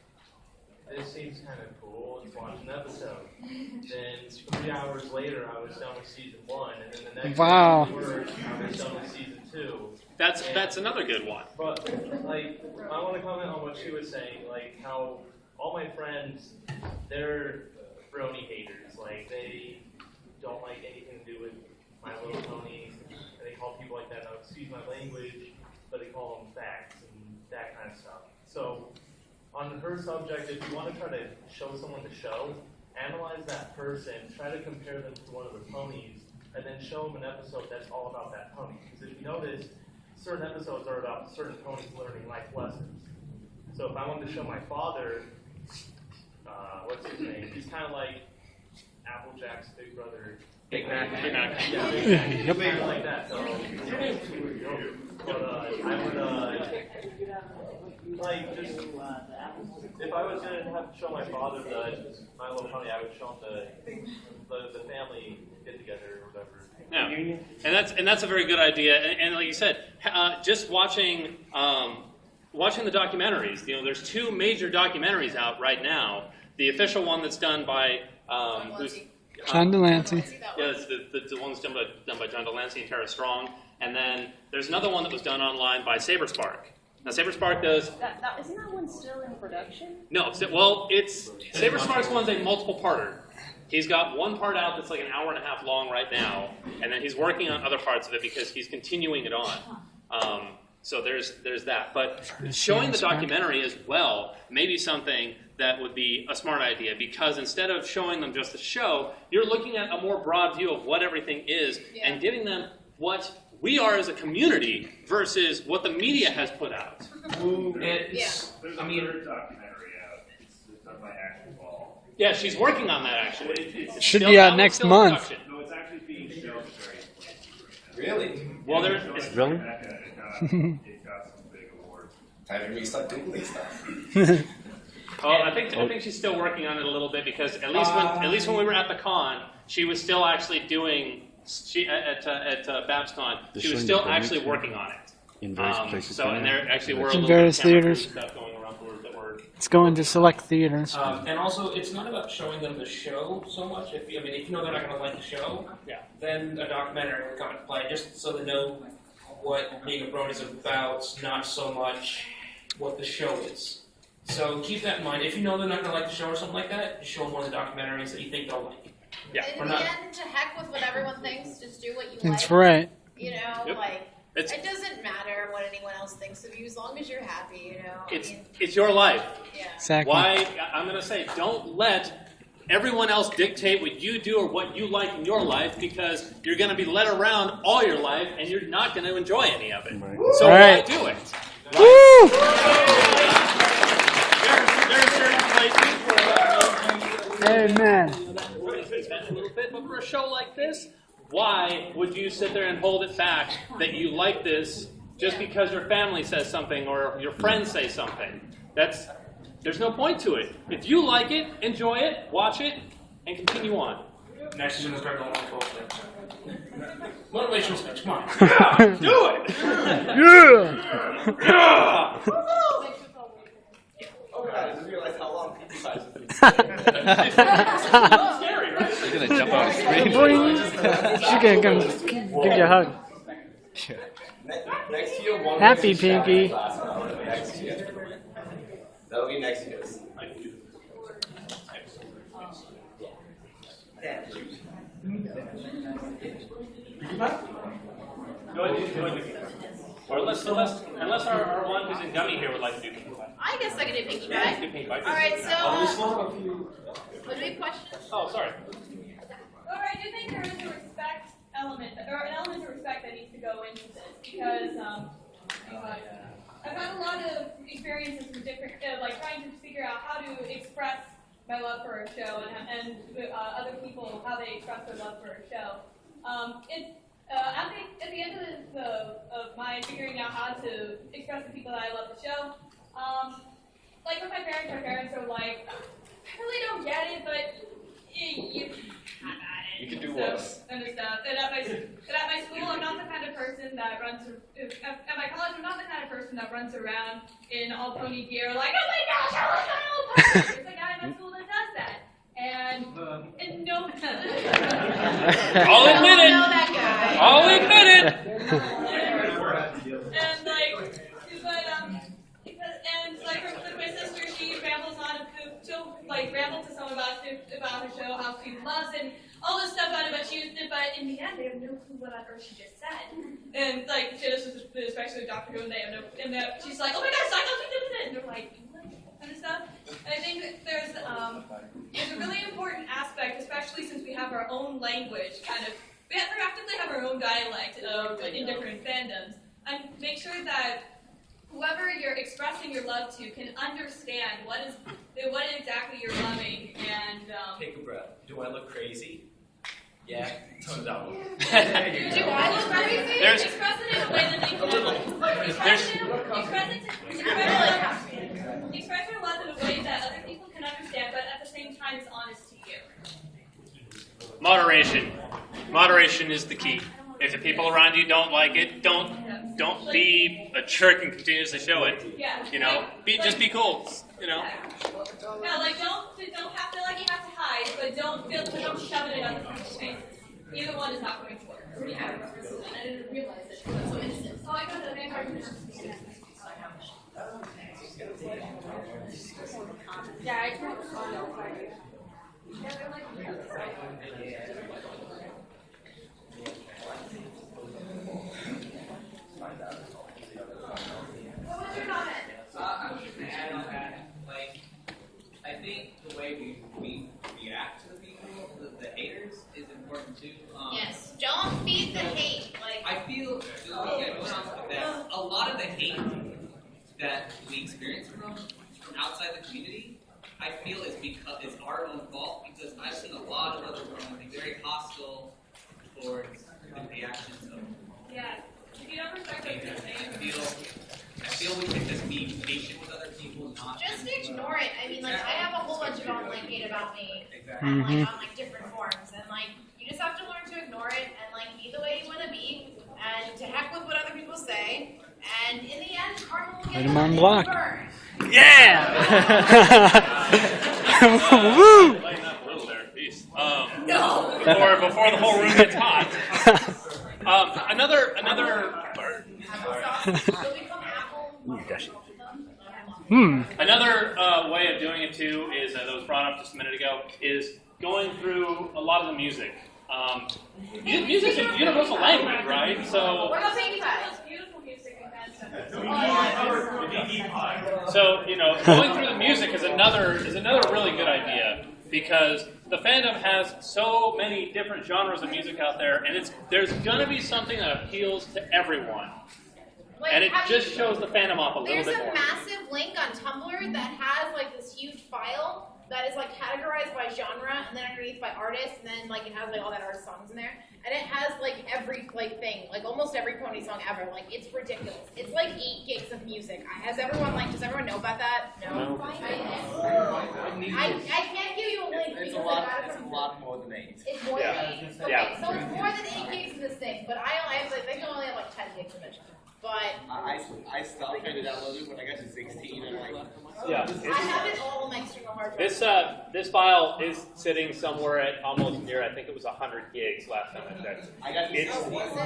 this seems kind of cool. Let's watch an episode. Then 3 hours later, I was done with season 1, and then the next day I was done with season 2. That's another good one. But I want to comment on what she was saying, how all my friends, they're brony haters. They don't like anything to do with My Little Pony. And they call people like that, now excuse my language, but they call them facts and that kind of stuff. So on her subject, if you want to try to show someone the show, analyze that person, try to compare them to one of the ponies, and then show them an episode that's all about that pony. Because if you notice, certain episodes are about certain ponies learning life lessons. So if I wanted to show my father, what's his name? He's kind of like Applejack's big brother. Big Mac. Yeah, Big Mac. Yep. Kind of like that. So, but I would just if I was gonna have to show my father My Little Pony, I would show him the family get together or whatever. Yeah, and that's a very good idea. And like you said, just watching the documentaries. There's 2 major documentaries out right now. The official one that's done by John Delancey. Yeah, it's the one that's done by John Delancey and Tara Strong. And then there's another one that was done online by SaberSpark. Now SaberSpark does. Isn't that one still in production? No, it's SaberSpark's one's a multiple-parter. He's got one part out that's like an hour and a half long right now, and then he's working on other parts of it because he's continuing it on. So there's that. But showing the documentary as well may be something that would be a smart idea, because instead of showing them just the show, you're looking at a more broad view of what everything is and giving them what we are as a community versus what the media has put out. It's, There's another documentary out. It's done by Action Ball. Yeah, she's working on that actually. It's Should still be out out, next still in month. production. No, it's actually being shown at various places. Really? Well, Really? It got some big awards. Time for me to start Googling stuff. I think she's still working on it a little bit, because at least when we were at the con, she was still actually doing at BabsCon. She was still actually working on it. In various places. So and there actually were a In little bit various of camera crew theaters. stuff going around that were. It's going to select theaters. and also, it's not about showing them the show so much. If you know they're not going to like the show, then a documentary would come into play, just so they know what being a Brony is about, not so much what the show is. So keep that in mind. If you know they're not going to like the show or something like that, just show them one of the documentaries that you think they'll like. Yeah. And in the end, to heck with what everyone thinks, just do what you That's like. right. It doesn't matter what anyone else thinks of you as long as you're happy, It's your life. Yeah. Exactly. Why? I'm going to say, don't let everyone else dictate what you do or what you like in your life, because you're going to be led around all your life and you're not going to enjoy any of it. So Right. why do it? Woo! Amen. A little bit, but for a show like this, why would you sit there and hold it back that you like this just because your family says something or your friends say something? There's no point to it. If you like it, enjoy it, watch it, and continue on. Next, he's gonna start going on full thing. Motivational speech, come on. Yeah, do it! Yeah! Oh god, I just realized how long people size is. You're gonna jump out of the screen. She's gonna come give you a hug. Next year, one Happy will be shadow Pinky. class, next year. That'll be next year's. Go ahead. Or unless our one who's in gummy here would like to do Pinkie Pie. I guess I can do Pinkie Yeah, Pie. let's do Pinkie Pie. Alright, so, Oh, what do we have questions? oh, sorry. Or I do think there is a respect element, or an element of respect that needs to go into this, because I've had a lot of experiences with different, like trying to figure out how to express my love for a show and other people how they express their love for a show. At the end of my figuring out how to express to people that I love the show, like with my parents are like, I really don't get it, but you have at it. You can do So, worse. and stuff. And at my school, I'm not the kind of person that runs. At my college, I'm not the kind of person that runs around in all pony gear, like, oh my gosh, I love my old pony. There's a guy in my school that does that, and no. I'll admit it. know that guy. I'll admit it. And like my sister, she rambles on. She'll like ramble to someone about her show, how she loves it, and all this stuff about it. But in the end, they have no clue what on earth she just said. And like, especially with Dr. Who, and they have no. And she's like, oh my gosh, I thought you did it. And they're like, what? Kind of stuff. And I think that there's a really important aspect, especially since we have our own language, kind of. We practically have our own dialect in different fandoms, and make sure that whoever you're expressing your love to can understand what exactly you're loving, and Take a breath. Do I look crazy? Yeah. Tone it down. Do I look crazy? Express it in a way that they can. Express your love in a way that other people can understand, but at the same time, it's honest to you. Moderation. Moderation is the key. If the people around you don't like it, don't be a jerk and continuously show it. Yeah. You know, just be cool. You know. No, like don't have to like you have to hide, but don't shove it in other people's faces. Either one is not going to work. I didn't realize it. That's so innocent. Oh, I got the vampire. Yeah, I tried to find out. What was your comment? I was just going to add on that, like, I think the way we react to the people, the haters, is important too. Yes, don't feed the hate. Like, I feel, that a lot of the hate that we experience from outside the community, I feel is our own fault, because I've seen a lot of other women be very hostile towards the actions of. Yeah. If you don't respect what you're saying, I feel we can just be patient with other people, not just ignore it. I mean, like, I have a whole bunch of online hate about me, Exactly. and like on like different forums, and like you just have to learn to ignore it and like be the way you want to be, and to heck with what other people say. And in the end, karma will Put get him them on and block. burn. Yeah! Woo! Lighten up a little there, peace. No. Before the whole room gets hot. Another. Another way of doing it too is that was brought up just a minute ago is going through a lot of the music. Music's a universal language, right? So. What about Pinkie Pie? Beautiful music and So, you know, going through the music is another really good idea, because the fandom has so many different genres of music out there, and there's gonna be something that appeals to everyone. Like, And it just shows the fandom off a little There's bit a more. massive link on Tumblr that has like this huge file that is like categorized by genre, and then underneath by artist, and then like it has like all that artist songs in there, and it has like every like thing, like almost every pony song ever. Like it's ridiculous. It's like 8 gigs of music. Does everyone know about that? No. I can't give you a link because I got it from. It's a lot more than 8. It's more than 8. Okay, so it's more than 8 gigs of this thing, but I think I only have like 10 gigs of it. But I stopped trying to download it when I got to 16 and like. Yeah. I have it all on my external hard drive. This file is sitting somewhere at almost near, I think it was 100 gigs last time I checked. It's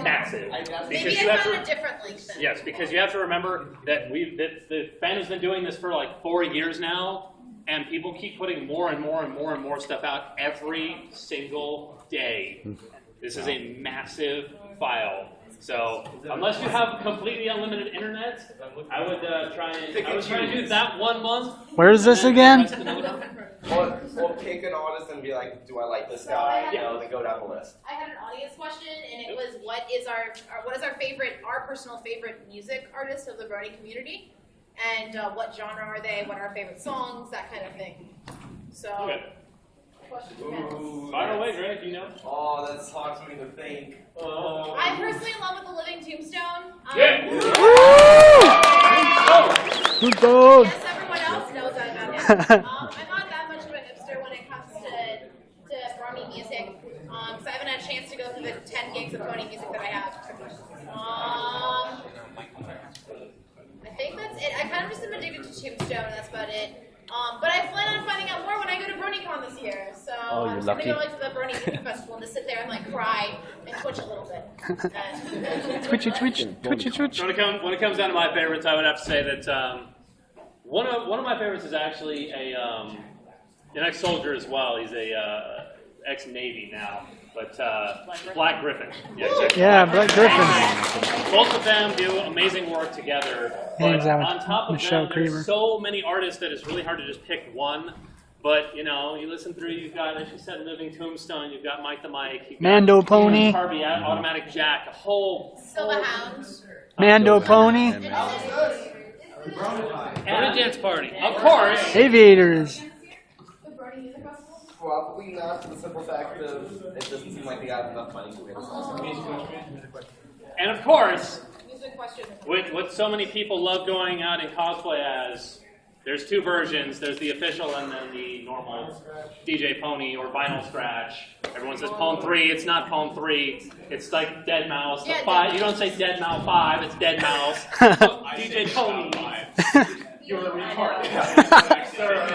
massive. Maybe I found a different link then. Yes, because you have to remember that the fandom's been doing this for like 4 years now, and people keep putting more and more and more and more stuff out every single day. This is a massive file. So unless you have completely unlimited internet, I would try and do that 1 month. Where is this again? Or pick an artist and be like, do I like this guy? You know, then go down the list. I had an audience question, and it was, what is our personal favorite music artist of the Brony community, and what genre are they? What are our favorite songs? That kind of thing. So. Okay. Fire away, Greg, you know. Oh, that's hard for me to think. I'm personally in love with the Living Tombstone. Yeah. Good dog. Yes, everyone else knows that about him. I'm not that much of a hipster when it comes to Brony music, because I haven't had a chance to go through the 10 gigs of Brony music that I have. I think that's it. I kind of just am addicted to Tombstone, and that's about it. But I plan on finding out more when I go to BronyCon this year. So I'm just gonna go like to the Brony Music Festival and just sit there and like cry and twitch a little bit. Twitchy. When it comes down to my favorites, I would have to say that one of my favorites is actually an ex-soldier as well. He's a ex-Navy now, but Black Griffin. Yeah, exactly. Yeah, Black Griffin. Both of them do amazing work together. But on top of them, there's so many artists that it's really hard to just pick one. But you know, you listen through. You've got, as you said, Living Tombstone. You've got Mike the Mike. You've got Mando Pony. Harvey, Automatic Jack. A whole. Silver Hound. Mando Pony. And a dance party, of course. Aviators. Probably not, for the simple fact of it doesn't seem like they got enough money to pay this also. And of course, what so many people love going out in cosplay as, there's 2 versions. There's the official and then the normal DJ Pony or Vinyl Scratch. Everyone says Pwn 3. It's not Pwn 3. It's like Dead Mouse. The 5. You don't say Dead Mouse 5. It's Dead Mouse. DJ Pony. You're retarded. Sir.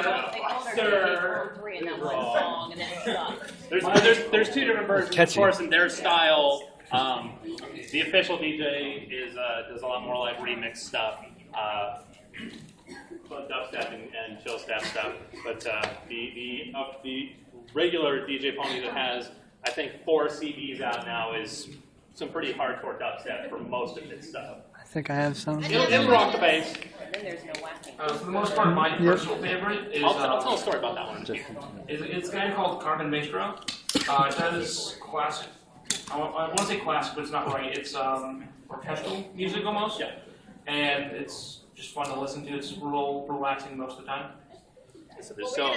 There's 2 different versions, of course, in their style. The official DJ does a lot more like remix stuff, dubstep and chill step stuff. But the regular DJ Pony that has, I think, 4 CDs out now is some pretty hardcore dubstep for most of its stuff. I think I have some. It'll rock the bass. Then there's no whacking. For the most part, my personal favorite is. I'll tell a story about that one. It's a guy called Carbon Maestro. It does classic. I want to say classic, but it's not right. It's orchestral music almost. Yeah. And it's just fun to listen to. It's real relaxing most of the time. So there's so.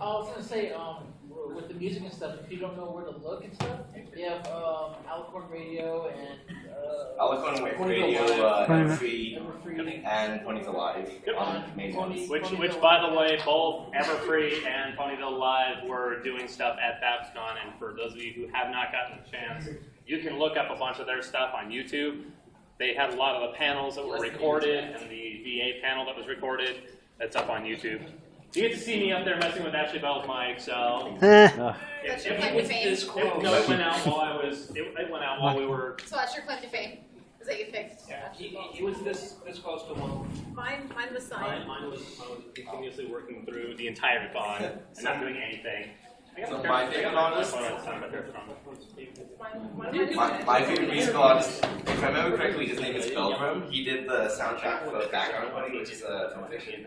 I was gonna say, with the music and stuff, if you don't know where to look and stuff, you have Alicorn Radio and Alicorn Radio, Everfree, and Ponyville Live. Which, by the way, both Everfree and Ponyville Live were doing stuff at FabsCon, and for those of you who have not gotten a chance, you can look up a bunch of their stuff on YouTube. They had a lot of the panels that were recorded, and the VA panel that was recorded, that's up on YouTube. You get to see me up there messing with Ashley Bell's mic, so That's your it went out while we were. So that's your claim to fame. Is that you fixed? Yeah, he was this close to one. Mine was signed. Mine was continuously working through the entire con and not doing anything. So my favorite artist, my favorite musical artist, if I remember correctly, his name is Pilgrim. He did the soundtrack for Background Money, which is a film fiction.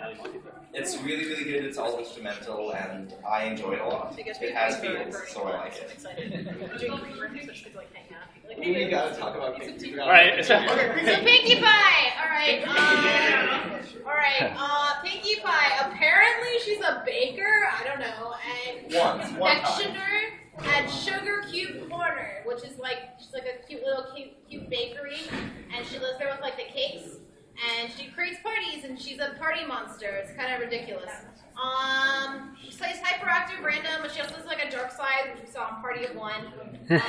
It's really, really good. It's all instrumental, and I enjoy it a lot. It has feels, so I like it. You gotta talk about Pinkie Pie. All right. So Pinkie Pie. All right. right. Pinkie Pie. Apparently, she's a baker. I don't know, and One time. confectioner at Sugar Cube Corner, which is she's like a cute little cute bakery, and she lives there with like the cakes, and she creates parties, and she's a party monster. It's kind of ridiculous. She plays hyperactive random, but she also has like a dark side, which we saw in Party of One. And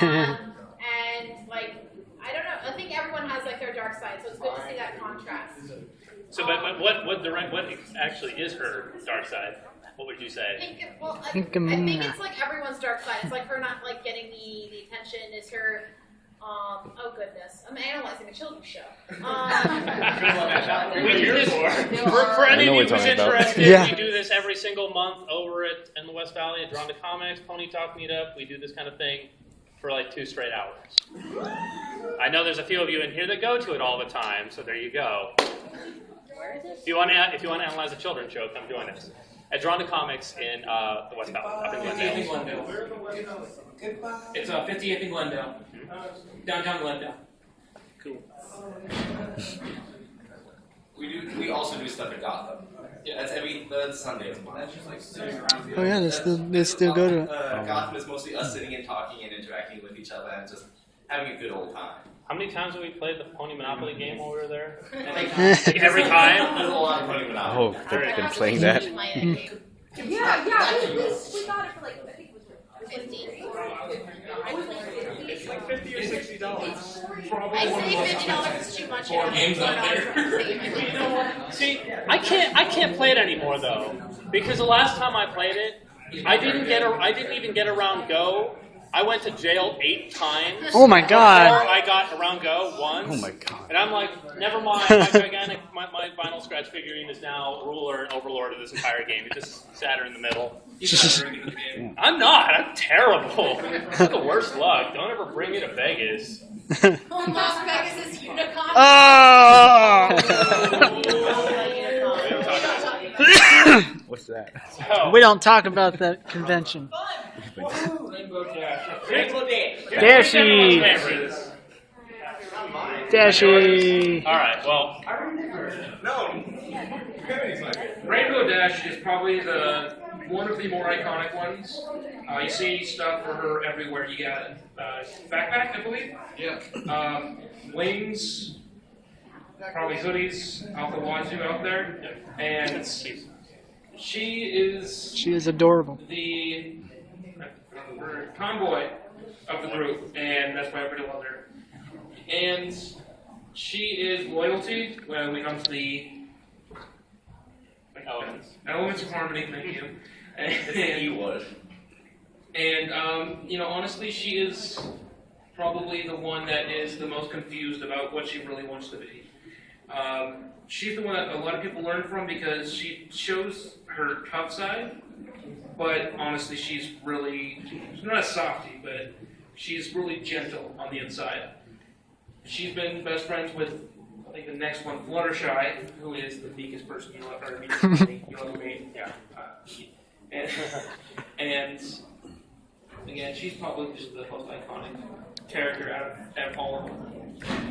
I don't know. I think everyone has like their dark side, so it's good to see that contrast. So, but what actually is her dark side? What would you say? I think it's like everyone's dark side. It's like her not like getting the attention. Is her oh goodness, I'm analyzing a children's show. We do this for any of you who's interested. We do this every single month over in the West Valley at Drawn to Comics, Pony Talk Meetup. We do this kind of thing for like 2 straight hours. I know there's a few of you in here that go to it all the time, so there you go. If you want to analyze a children's show, come join us at Drawn to Comics in the West Valley, up in Glendale. It's 58th in Glendale, downtown Glendale. Cool. We also do stuff at Gotham. Yeah, that's every third Sunday of the month. Oh yeah, they still go to it. Gotham is mostly us sitting and talking and interacting with each other and just having a good old time. How many times have we played the Pony Monopoly game while we were there? Every time? There's a lot of Pony Monopoly. Oh, they've been playing that. Yeah, we got it for like, I think it was $15. It's like $50 or $60. I say $50 is too much. Four games out there. You know what? See, I can't play it anymore though, because the last time I played it, I didn't even get around Go. I went to jail 8 times. Oh my God! Before I got around Go once. Oh my God! And I'm like, never mind. My vinyl scratch figurine is now ruler and overlord of this entire game. It just sat her in the middle. I'm not. I'm terrible. That's the worst luck. Don't ever bring me to Vegas. Las Vegas is Unicon. What's that? So, We don't talk about that convention. Rainbow Dash. Dashy. Dashy. All right. Well, Rainbow Dash is probably one of the more iconic ones. You see stuff for her everywhere. You got backpack, I believe. Yeah. Wings. Probably hoodies out the wazoo out there, and she is adorable. The tomboy of the group, and that's why everybody loves her. And she is loyalty when we come to the elements of harmony. Thank you. And honestly, she is probably the one that is the most confused about what she really wants to be. She's the one that a lot of people learn from because she shows her tough side, but honestly she's not a softie, but she's really gentle on the inside. She's been best friends with, I think the next one, Fluttershy, who is the meekest person you'll ever meet. Yeah. And again, she's probably just the most iconic character out of all of them.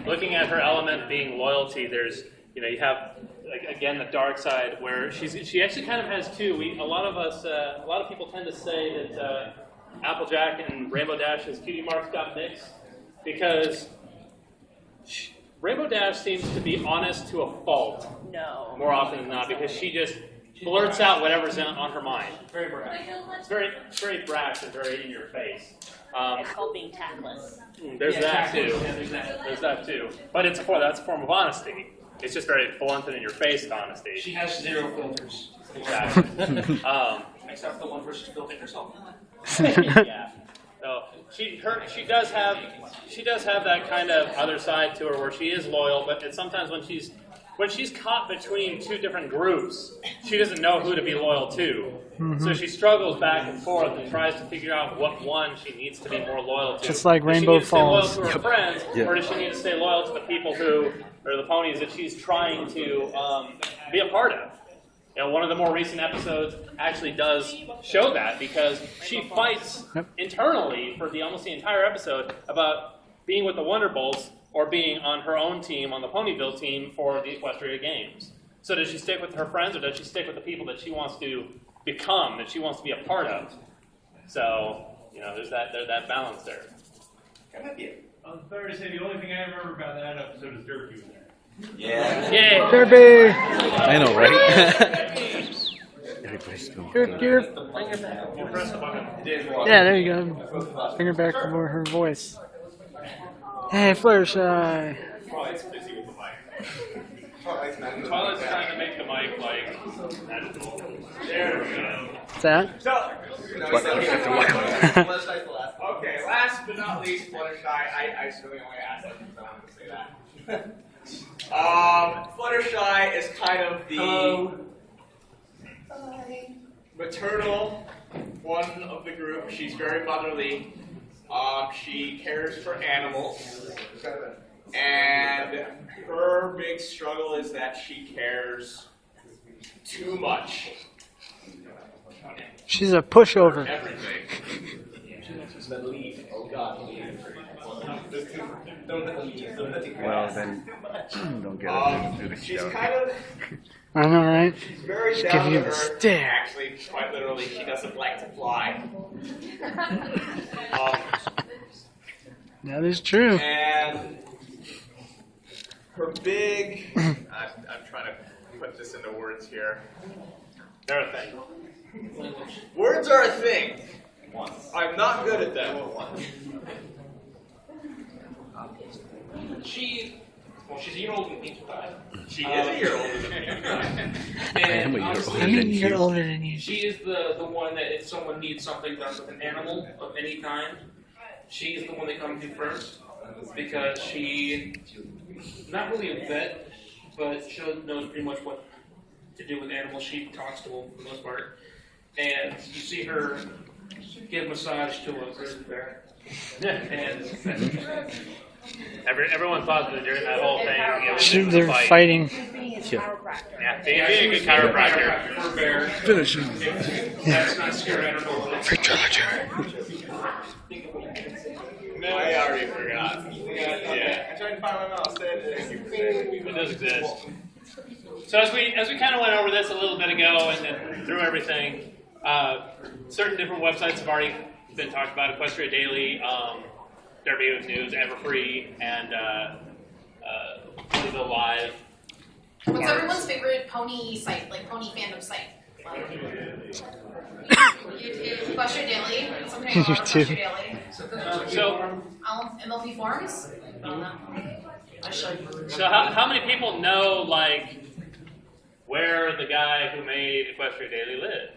looking at her element being loyalty, there's, you have, again, the dark side where she actually kind of has two. A lot of people tend to say that Applejack and Rainbow Dash's cutie marks got mixed because Rainbow Dash seems to be honest to a fault. No. More often than not, because she just blurts out whatever's on her mind. Very brash. It's very brash and very in your face. It's called being tactless. There's that too. There's that too. But that's a form of honesty. It's just very blunt and in your face honesty. She has zero filters. Exactly. Except the one where she's building herself. Yeah. So she does have that kind of other side to her where she is loyal, but sometimes when she's caught between two different groups, she doesn't know who to be loyal to. Mm-hmm. So she struggles back and forth and tries to figure out what one she needs to be more loyal to. Just like Does Rainbow she need to stay loyal Falls. to her friends, or does she need to stay loyal to the people or the ponies that she's trying to be a part of? One of the more recent episodes actually does show that because she fights internally for almost the entire episode about being with the Wonderbolts or being on her own team, on the Ponyville team for the Equestria Games? So does she stick with her friends, or does she stick with the people that she wants to become, that she wants to be a part of? So, there's that balance there. I was sorry to say, the only thing I remember about that episode is Derpy was there. Yeah. Yeah. Derpy! I know, right? Everybody's going. Derp, derp. Press the button. Yeah, there you go. Bring her back to her voice. Hey, Fluttershy. Twilight's busy with the mic. Twilight's trying to make the mic magical. There we go. What's that? So, okay, last but not least, Fluttershy. I really only asked them because I wanted to say that. Fluttershy is kind of the maternal one of the group. She's very motherly. She cares for animals. And her big struggle is that she cares too much. She's a pushover. Everything. Well, then, don't get her to do She's the kind of I know, right? She's very She's down giving to you the earth. stare. Actually, quite literally, she doesn't like to fly. That is true. And her big, I'm trying to put this into words here. They're a thing. Words are a thing. I'm not good at them. She's a year older than me. She is a year older than me. I am a year older I'm a than year you. older than you. She is the one that if someone needs something done with an animal of any kind, she is the one that comes to first because she, not really a vet, but she knows pretty much what to do with animals. She talks to them for the most part. And you see her give massage to a grizzly bear. And Everyone thought that during that whole thing, They're fighting. Yeah, being a good chiropractor. For a bear. Finish him. That's not scary, I don't know. No, I already forgot. Yeah. I tried to find my mouse. It does exist. So as we kind of went over this a little bit ago and then through everything, certain different websites have already been talked about. Equestria Daily, Derby with News, Everfree, and Ponyville Live. What's everyone's favorite pony site, like pony fandom site? Equestria Daily. Something I love Equestria Daily. So MLP forums. So how many people know, like, where the guy who made Equestria Daily lives?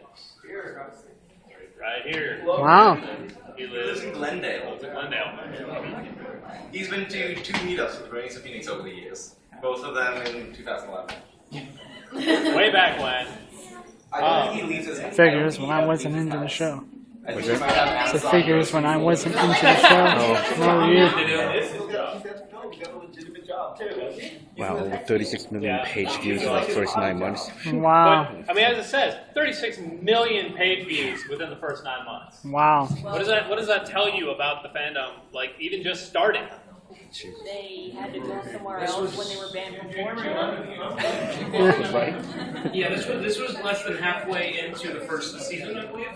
Right here. Wow. He lives in Glendale. He's been to 2 meetups with Bernice of Phoenix over the years. Both of them in 2011. Way back when. I don't think he leaves his Figures when I wasn't into the show. Was it? So figures when I wasn't into the show. Where were you? Wow, over 36 million page views in the first 9 months. Wow. But, I mean, as it says, 36 million page views within the first 9 months. Wow. What does that tell you about the fandom? Like, even just starting. They had to go somewhere else when they were banned from Fortune. Yeah, this was less than halfway into the first season, I believe.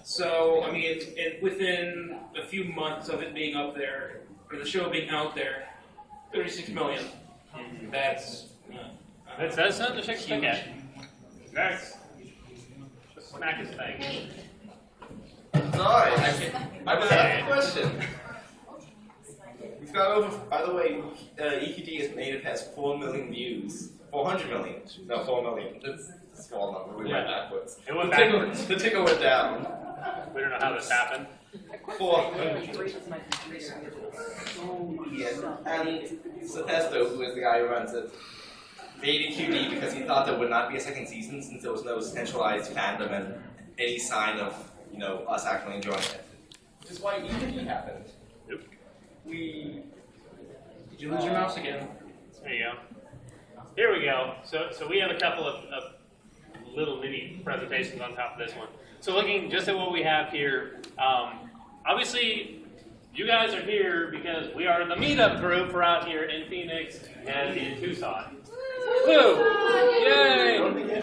So, I mean, within a few months of it being up there, or the show being out there, 36 million. That's not the shake stick at. That's just smack his thing. Sorry, I was asking a question. We've got over, by the way, EQD is native has 4 million views. 400 million. No, 4 million. That's a small number. We went backwards. It went backwards. The ticker went down. We don't know how this happened. 400. Yes. And Sepesto, who is the guy who runs it, made EQD because he thought there would not be a second season since there was no centralized fandom and any sign of, us actually enjoying it. Which is why EQD happened. Yep. Did you lose your mouse again? There you go. Here we go. So we have a couple of little mini presentations on top of this one. So looking just at what we have here, obviously you guys are here because we are the meetup group for out here in Phoenix and in Tucson. Woo! Yay! Wait,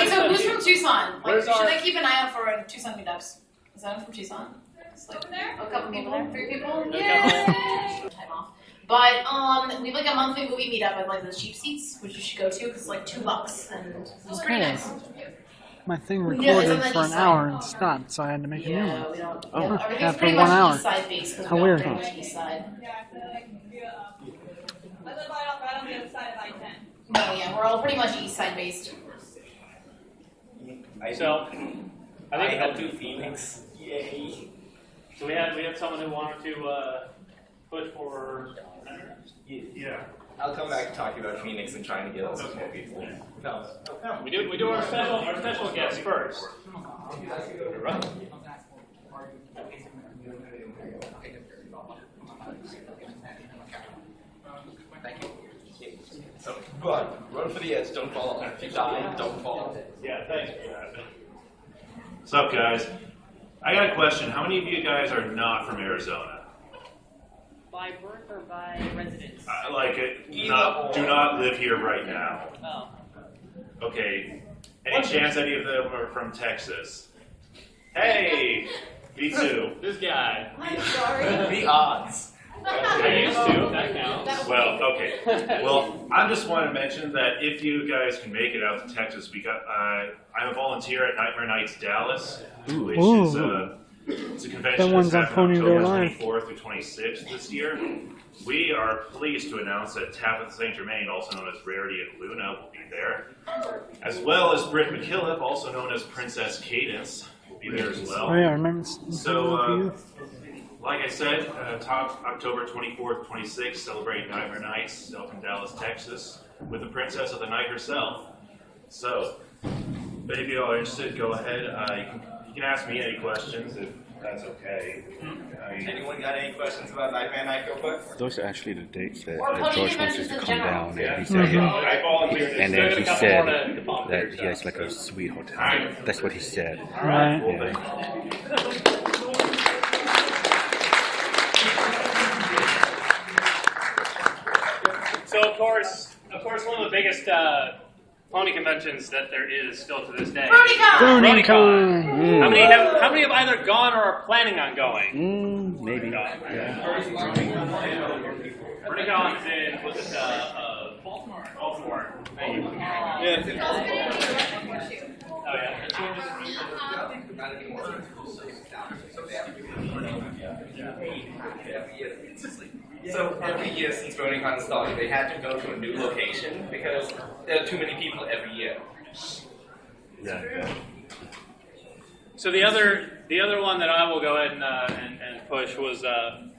so who's from Tucson? Like, Where's should our- I keep an eye out for Tucson meetups? Is anyone from Tucson? It's like a couple people there, 3 people. Yay! Time off. But we have like a monthly movie meetup at like the cheap seats, which you should go to because it's like $2, and it's pretty Hey. nice. My thing Yeah, it's on recorded the for an east hour side. and stopped, so I had to make a new one. We don't. Oh, Everything's after pretty 1 much hour. east side based because How we weird, don't huh? pretty much east side. Yeah, I feel like I live right on the other side of I-10. No, yeah, we're all pretty much east side based. So, I think head to Phoenix. Yay. So we had someone who wanted to push for. Yeah. I'll come back and talk about Phoenix and trying to get us more people. No. We do our special guest first. Right. So run for the edge, don't fall. If you die, don't fall. Yeah, thanks for that. What's up, guys? I got a question. How many of you guys are not from Arizona? By birth or by residence? Do not live here right now. Oh. Okay. Any chance any of them are from Texas? Hey! Me too. This guy. I'm sorry. The odds. I used to. That counts. Well, okay. Well, I just want to mention that if you guys can make it out to Texas, I'm a volunteer at Nightmare Nights Dallas, which is it's a convention That one's that's on happening Ponyville October Live. 24th through 26th this year. We are pleased to announce that Tabitha St. Germain, also known as Rarity and Luna, will be there, as well as Britt McKillop, also known as Princess Cadence, will be there as well. Oh yeah, I remember. So, like I said, October 24th, 26th, celebrate Nightmare Nights up in Dallas, Texas, with the Princess of the Night herself. So, if any of you are interested, go ahead. You can ask me any questions if that's okay. Anyone got any questions about Nightmare Night real quick? Those are actually the dates that Or pony George wants us conventions to in come general. down, Yeah. and he said, I volunteered. and then he There's a couple said more to that he has like a sweet hotel. That's what he said. Alright. Well, Yeah. So of course, one of the biggest pony conventions that there is still to this day. BronyCon! How many have either gone or are planning on going? Maybe. BronyCon is in Baltimore. Baltimore. Thank you. Oh yeah. So every year since BronyCon started, they had to go to a new location because there are too many people every year. Yeah. So the other one that I will go ahead and push was,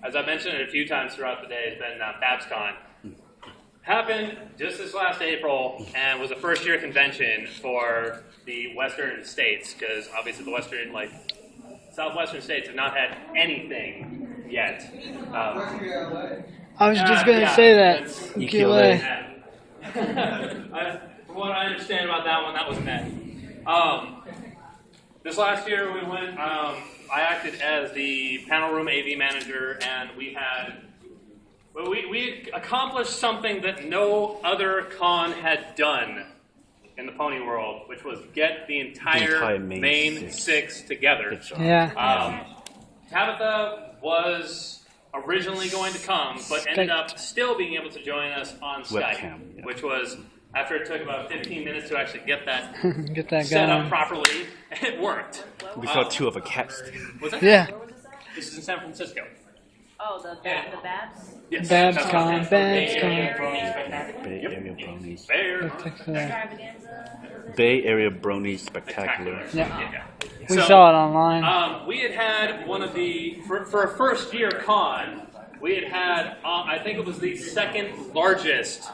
as I mentioned it a few times throughout the day, has been BabsCon. Happened just this last April and was a first-year convention for the Western states, because obviously the Western, Southwestern states have not had anything yet. I was just gonna say that. UCLA. From what I understand about that one, that was met. This last year we went, I acted as the panel room AV manager, and we accomplished something that no other con had done in the pony world, which was get the entire main six together. Yeah. Tabitha was originally going to come, but ended up still being able to join us on Skype, which was, after it took about 15 minutes to actually get that, Get that set going. up properly, it worked. We saw two of a cat. Was it? Yeah. This is in San Francisco. Oh, the Babs? Yes. BabsCon. Bay Area Bronies. Bay Area Bronies Spectacular. Yeah. We saw it online. We had one of the, for a first year con, we had, I think it was the second largest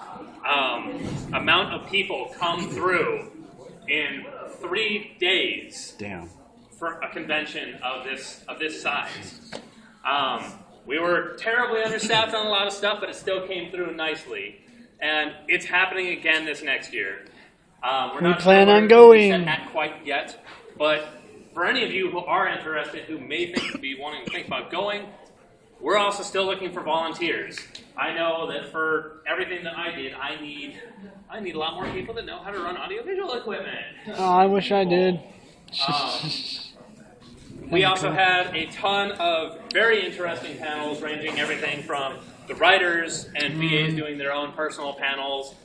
amount of people come through in 3 days. Damn. For a convention of this size. We were terribly understaffed on a lot of stuff, but it still came through nicely. And it's happening again this next year. We're We not plan sure on where going. it's at quite yet, but for any of you who are interested, who may be wanting to think about going, we're also still looking for volunteers. I know that for everything that I did, I need a lot more people that know how to run audiovisual equipment. Oh, I wish I did. We also had a ton of very interesting panels, ranging everything from the writers and VAs doing their own personal panels.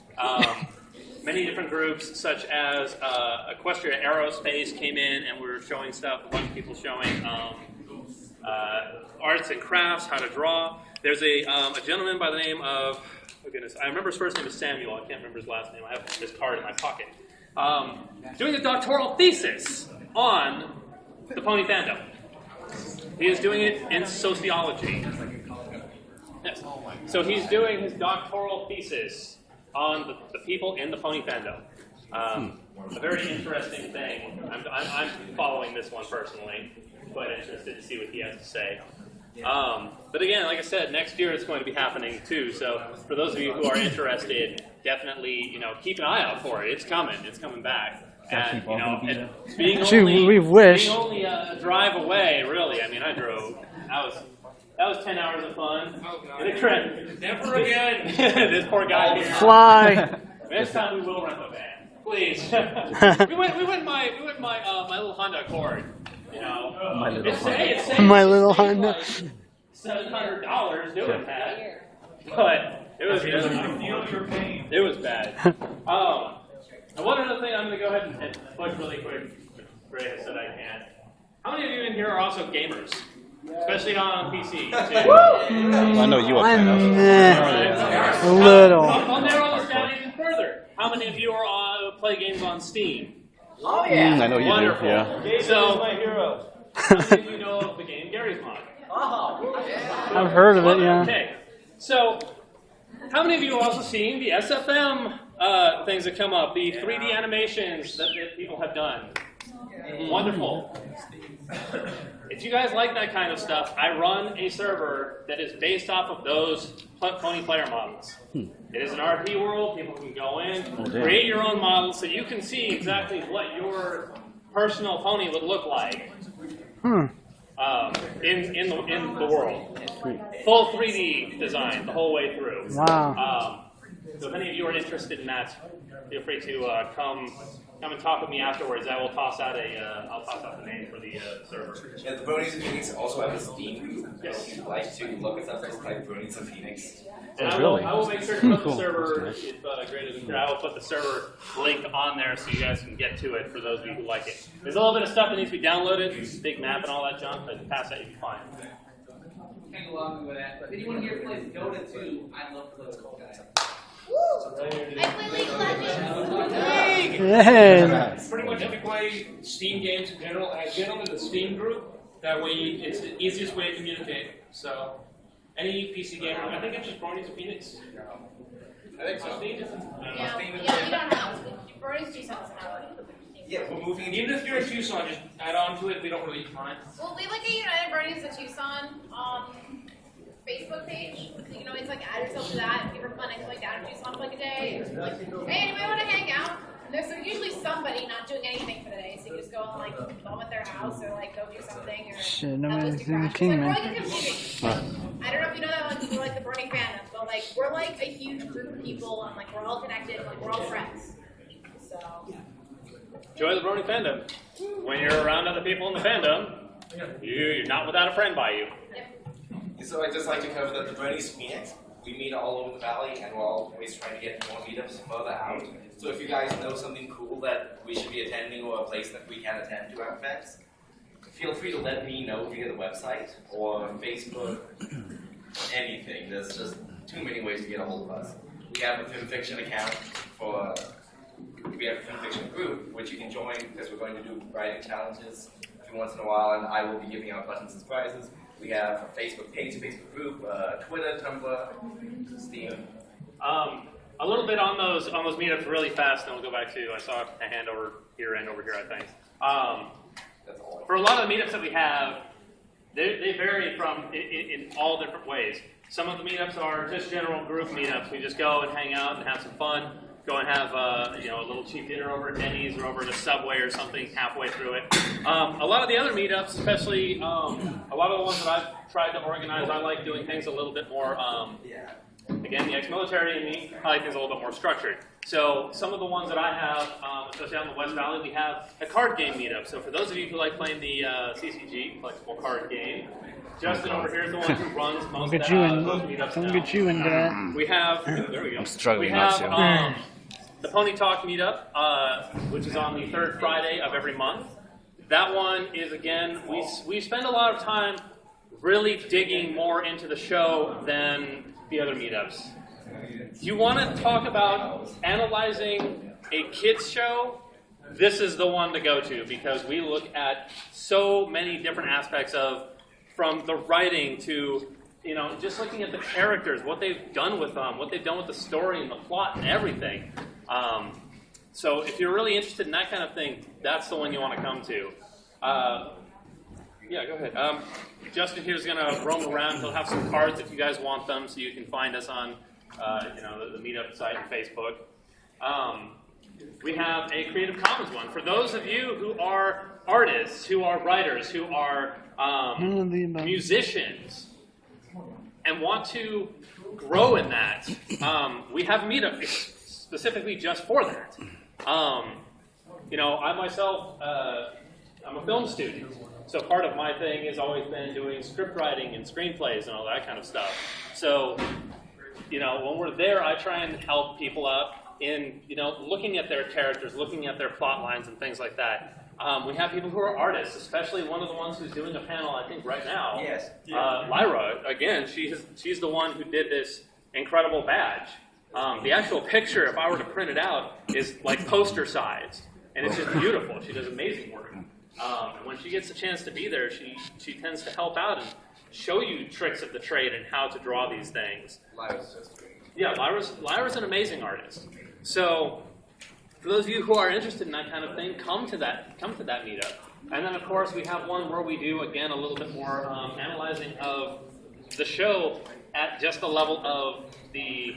Many different groups, such as Equestria Aerospace, came in and were showing stuff. A bunch of people showing arts and crafts, how to draw. There's a gentleman by the name of, oh goodness, I remember his first name is Samuel. I can't remember his last name. I have this card in my pocket. Doing a doctoral thesis on the pony fandom. He is doing it in sociology. Yes. So he's doing his doctoral thesis on the people in the pony fandom. A very interesting thing. I'm following this one personally. Quite interested to see what he has to say. But again, like I said, next year it's going to be happening too. So for those of you who are interested, definitely keep an eye out for it. It's coming. It's coming back. And it's being we wish. Being only a drive away, really. I mean, I drove. That was 10 hours of fun. Oh, God. Never again. This poor guy here. Fly. Next time we will rent a van, please. we went in my little Honda Accord. My little it's My little Honda. Like $700 doing that, but it was bad. And one other thing I'm going to go ahead and push really quick. Ray has said I can. How many of you in here are also gamers? Especially on PC, too. I know you are. A little. I'll narrow this down even further. How many of you play games on Steam? Oh, yeah. I know you Wonderful. do, yeah. So, my hero. How many of you know of the game Gary's Mod? I've heard of it, yeah. Okay. So, how many of you have also seen the SFM things that come up, the 3D animations that people have done? Wonderful. If you guys like that kind of stuff, I run a server that is based off of those pony player models. It is an RP world. People can go in, create your own models, so you can see exactly what your personal pony would look like in the world. Full 3D design the whole way through. Wow. So if any of you are interested in that, feel free to come and talk with me afterwards. I will toss out I'll toss out the name for the server. Yeah, the Bronies of Phoenix also have a Steam group. Yes. If you'd like to look us up, just type Bronies of Phoenix. And I will make sure to put the server, if greater than I will put the server link on there so you guys can get to it for those of you who like it. There's a little bit of stuff that needs to be downloaded, big map and all that junk, but past that you'll be fine. Can't go along with that, but if anyone here plays Dota 2, I love political guys. Hey. Pretty much if you play Steam games in general, get them in the Steam group. That way, it's the easiest way to communicate. So, any PC gamer, I think it's just Bronies of Phoenix. I think so. Yeah, we don't have. Bronies Tucson doesn't have it. Yeah, we're moving. Even if you're in Tucson, just add on to it. We don't really mind. Well, we like a United Bronies of Tucson Facebook page. It's like add yourself to that. If you were planning to like down in Tucson for like a day, or like, hey, anybody want to hang out? There's usually somebody not doing anything for the day, so you just go and like film at their house or like go do something. Or Shit, no man's in the king, man. I don't know if you know that one. We're like the Burning fandom, but like we're like a huge group of people, and like we're all connected, and like we're all friends. So Enjoy the Brony fandom. When you're around other people in the fandom, you're not without a friend by you. So I'd just like to cover that the Bronies Phoenix, we meet all over the valley, and we're always trying to get more meetups further out. So if you guys know something cool that we should be attending or a place that we can attend to our events, feel free to let me know via the website or Facebook, anything. There's just too many ways to get a hold of us. We have a Film Fiction account we have a Film Fiction group, which you can join because we're going to do writing challenges every once in a while, and I will be giving out buttons and prizes. We have a Facebook page, a Facebook group, Twitter, Tumblr, Steam. A little bit on those meetups really fast, and we'll go back to, I saw a hand over here and over here, I think. For a lot of the meetups that we have, they vary in all different ways. Some of the meetups are just general group meetups. We just go and hang out and have some fun. go and have a little cheap dinner over at Denny's or over at a Subway or something halfway through it. A lot of the other meetups, especially a lot of the ones that I've tried to organize, I like doing things a little bit more, again, the ex-military in me, I like things a little bit more structured. So some of the ones that I have, especially out in the West Valley, we have a card game meetup. So for those of you who like playing the CCG, flexible card game, Justin over here is the one who runs most of those meetups Don't now. get you into that. We have, there we go. I'm struggling We have not the Pony Talk meetup, which is on the third Friday of every month. That one is, again, we spend a lot of time really digging more into the show than the other meetups. If you want to talk about analyzing a kids show, this is the one to go to, because we look at so many different aspects of, from the writing to, just looking at the characters, what they've done with them, what they've done with the story and the plot and everything. So if you're really interested in that kind of thing, that's the one you want to come to. Yeah, go ahead. Justin here's going to roam around. He'll have some cards if you guys want them, so you can find us on the meetup site and Facebook. We have a Creative Commons one. For those of you who are artists, who are writers, who are musicians, and want to grow in that, we have a meetup specifically just for that. I myself, I'm a film student, so part of my thing has always been doing script writing and screenplays and all that kind of stuff. So, when we're there, I try and help people out in, looking at their characters, looking at their plot lines and things like that. We have people who are artists, especially one of the ones who's doing a panel, I think, right now. Yes. Lyra, again, she's the one who did this incredible badge. The actual picture, if I were to print it out, is like poster size, and it's just beautiful. She does amazing work. And when she gets a chance to be there, she tends to help out and show you tricks of the trade and how to draw these things. Lyra's just great. Yeah, Lyra's an amazing artist. So, for those of you who are interested in that kind of thing, come to that meetup. And then, of course, we have one where we do, again, a little bit more analyzing of the show at just the level of the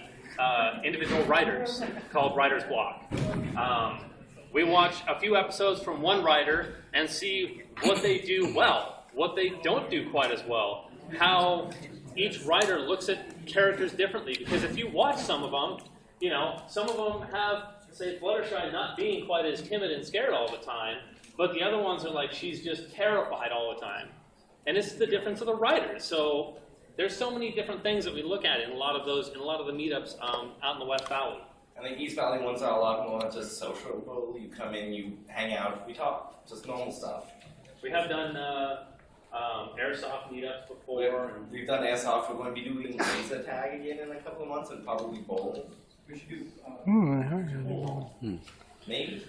individual writers, called Writer's Block. We watch a few episodes from one writer and see what they do well, what they don't do quite as well, how each writer looks at characters differently. Because if you watch some of them, some of them have, say, Fluttershy not being quite as timid and scared all the time, but the other ones are like, she's just terrified all the time. And it's the difference of the writers. So there's so many different things that we look at in a lot of the meetups out in the West Valley. And the East Valley ones are a lot more just social. You come in, you hang out, we talk, just normal stuff. We have done airsoft meetups before. We've done airsoft. We're going to be doing laser tag again in a couple of months, and probably bowl. We should do. Maybe.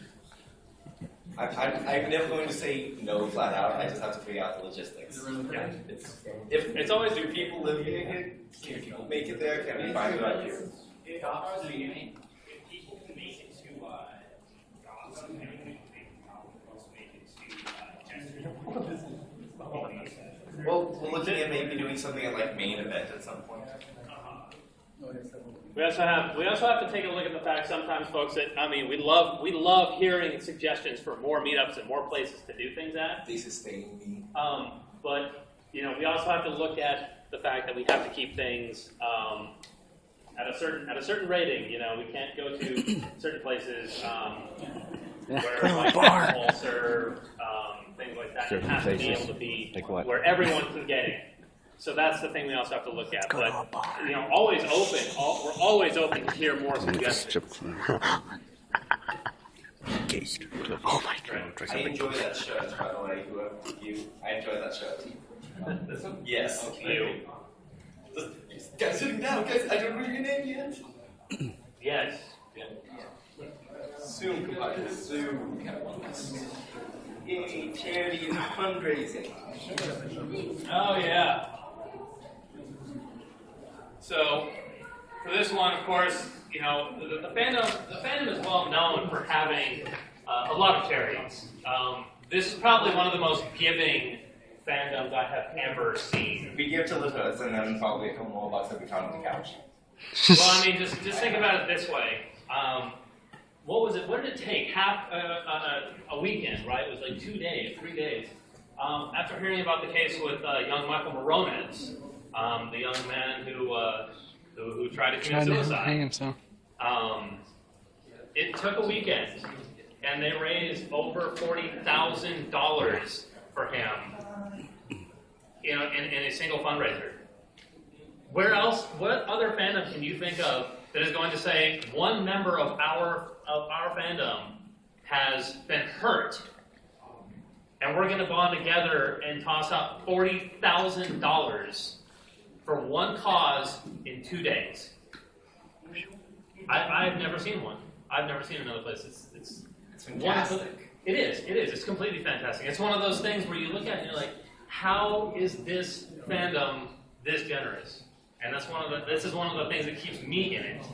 I'm never going to say no flat out. I just have to figure out the logistics. Yeah. It's always, do people live here? Can people make it there? Can we find it out here? If people can make it to Dawson, anything supposed to make it to Chester. Well, we're looking at maybe doing something at like main event at some point. We also have to take a look at the fact sometimes, folks, that we love hearing suggestions for more meetups and more places to do things at. They sustain me. But we also have to look at the fact that we have to keep things at a certain rating. We can't go to certain places where like alcohol served, things like that. It has to be able to be where everyone can get in. So that's the thing we also have to look at. But always open. We're always open to hear more suggestions. Oh my God! I enjoy that shirt, by the way. I enjoy that shirt. This one? Yes. You. Guys, sitting down. Guys, I don't know your name yet. Yes. Soon, compadre. Soon. Yay, charity and fundraising. Oh yeah. So for this one, of course, the fandom is well known for having a lot of charities. This is probably one of the most giving fandoms I have ever seen. We give to the hoods and then probably a couple more bucks that we found on the couch. Well, just think about it this way. what was it? What did it take? A weekend, right? It was like 2 days, 3 days. After hearing about the case with young Michael Moronitz, the young man who tried to commit suicide. Hang himself. It took a weekend, and they raised over $40,000 for him, in a single fundraiser. Where else? What other fandom can you think of that is going to say one member of our fandom has been hurt, and we're going to bond together and toss out $40,000 for one cause in 2 days? I've never seen one. I've never seen another place. It's fantastic. It is. It's completely fantastic. It's one of those things where you look at it and you're like, how is this fandom this generous? And this is one of the things that keeps me in it.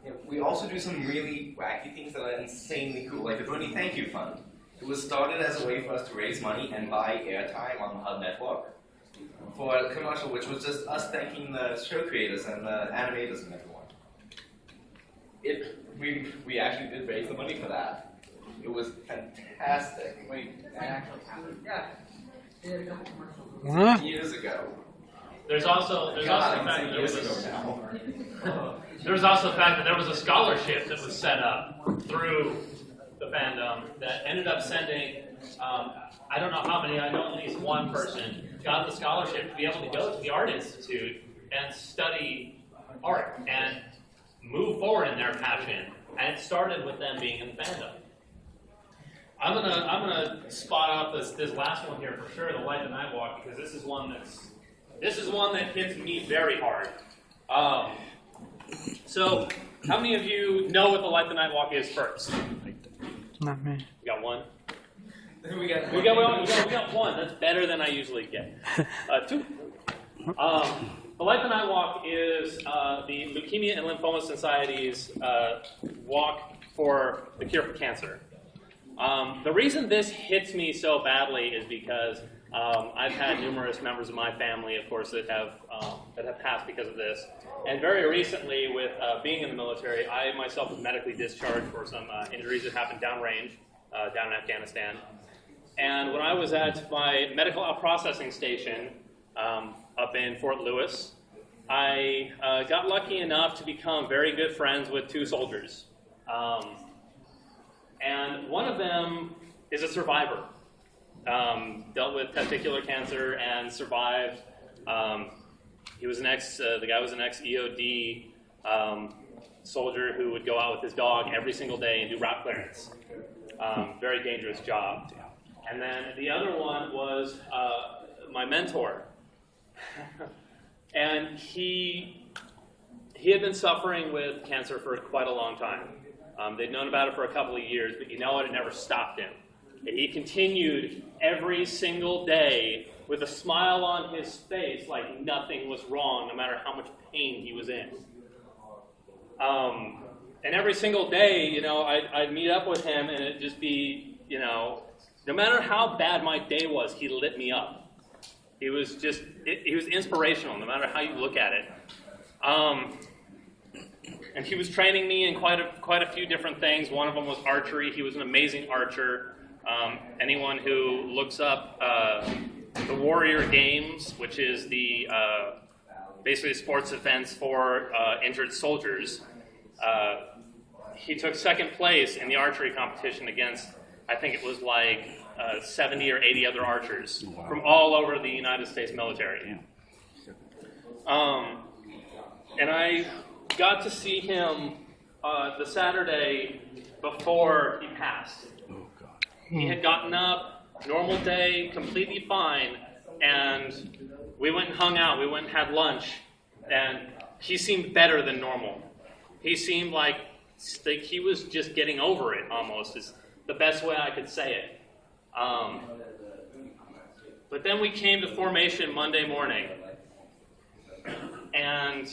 Yeah, we also do some really wacky things that are insanely cool, like the Brony Thank You Fund. It was started as a way for us to raise money and buy airtime on the Hub Network for a commercial, which was just us thanking the show creators and the animators and everyone. We actually did raise the money for that. It was fantastic. Wait, that actually happened? Yeah. They had a couple commercials. Huh? Years ago. There's also the fact that there was also the fact that there was a scholarship that was set up through the fandom that ended up sending, I don't know how many, I know at least one person got the scholarship to be able to go to the Art Institute and study art and move forward in their passion. And it started with them being in the fandom. I'm gonna spot out this last one here for sure, the Light the Night Walk, because this is one that hits me very hard. So, how many of you know what the Light the Night Walk is first? Not me. We got one. We got one. That's better than I usually get. Two. The Light the Night Walk is the Leukemia and Lymphoma Society's walk for the cure for cancer. The reason this hits me so badly is because I've had numerous members of my family, of course, that have passed because of this. And very recently, with being in the military, I myself was medically discharged for some injuries that happened downrange, down in Afghanistan. And when I was at my medical outprocessing station up in Fort Lewis, I got lucky enough to become very good friends with two soldiers. And one of them is a survivor. Dealt with testicular cancer and survived. He was the guy was an ex-EOD soldier who would go out with his dog every single day and do route clearance. Very dangerous job. And then the other one was my mentor. And he had been suffering with cancer for quite a long time. They'd known about it for a couple of years, but you know what? It never stopped him. And he continued every single day with a smile on his face like nothing was wrong, no matter how much pain he was in. And every single day, I'd meet up with him and it'd just be, no matter how bad my day was, he lit me up. He was inspirational, no matter how you look at it. And he was training me in quite a few different things. One of them was archery. He was an amazing archer. Anyone who looks up the Warrior Games, which is the basically sports events for injured soldiers, he took second place in the archery competition against, I think it was like 70 or 80 other archers from all over the United States military. And I got to see him the Saturday before he passed. He had gotten up, normal day, completely fine, and we went and hung out. We went and had lunch, and he seemed better than normal. He seemed like he was just getting over it, almost, is the best way I could say it. But then we came to formation Monday morning, and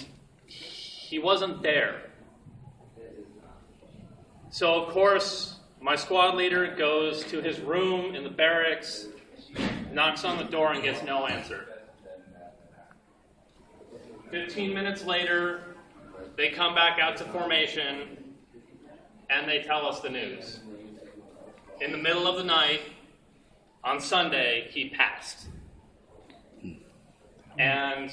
he wasn't there. So, of course, my squad leader goes to his room in the barracks, knocks on the door, and gets no answer. 15 minutes later, they come back out to formation, and they tell us the news. In the middle of the night, on Sunday, he passed. And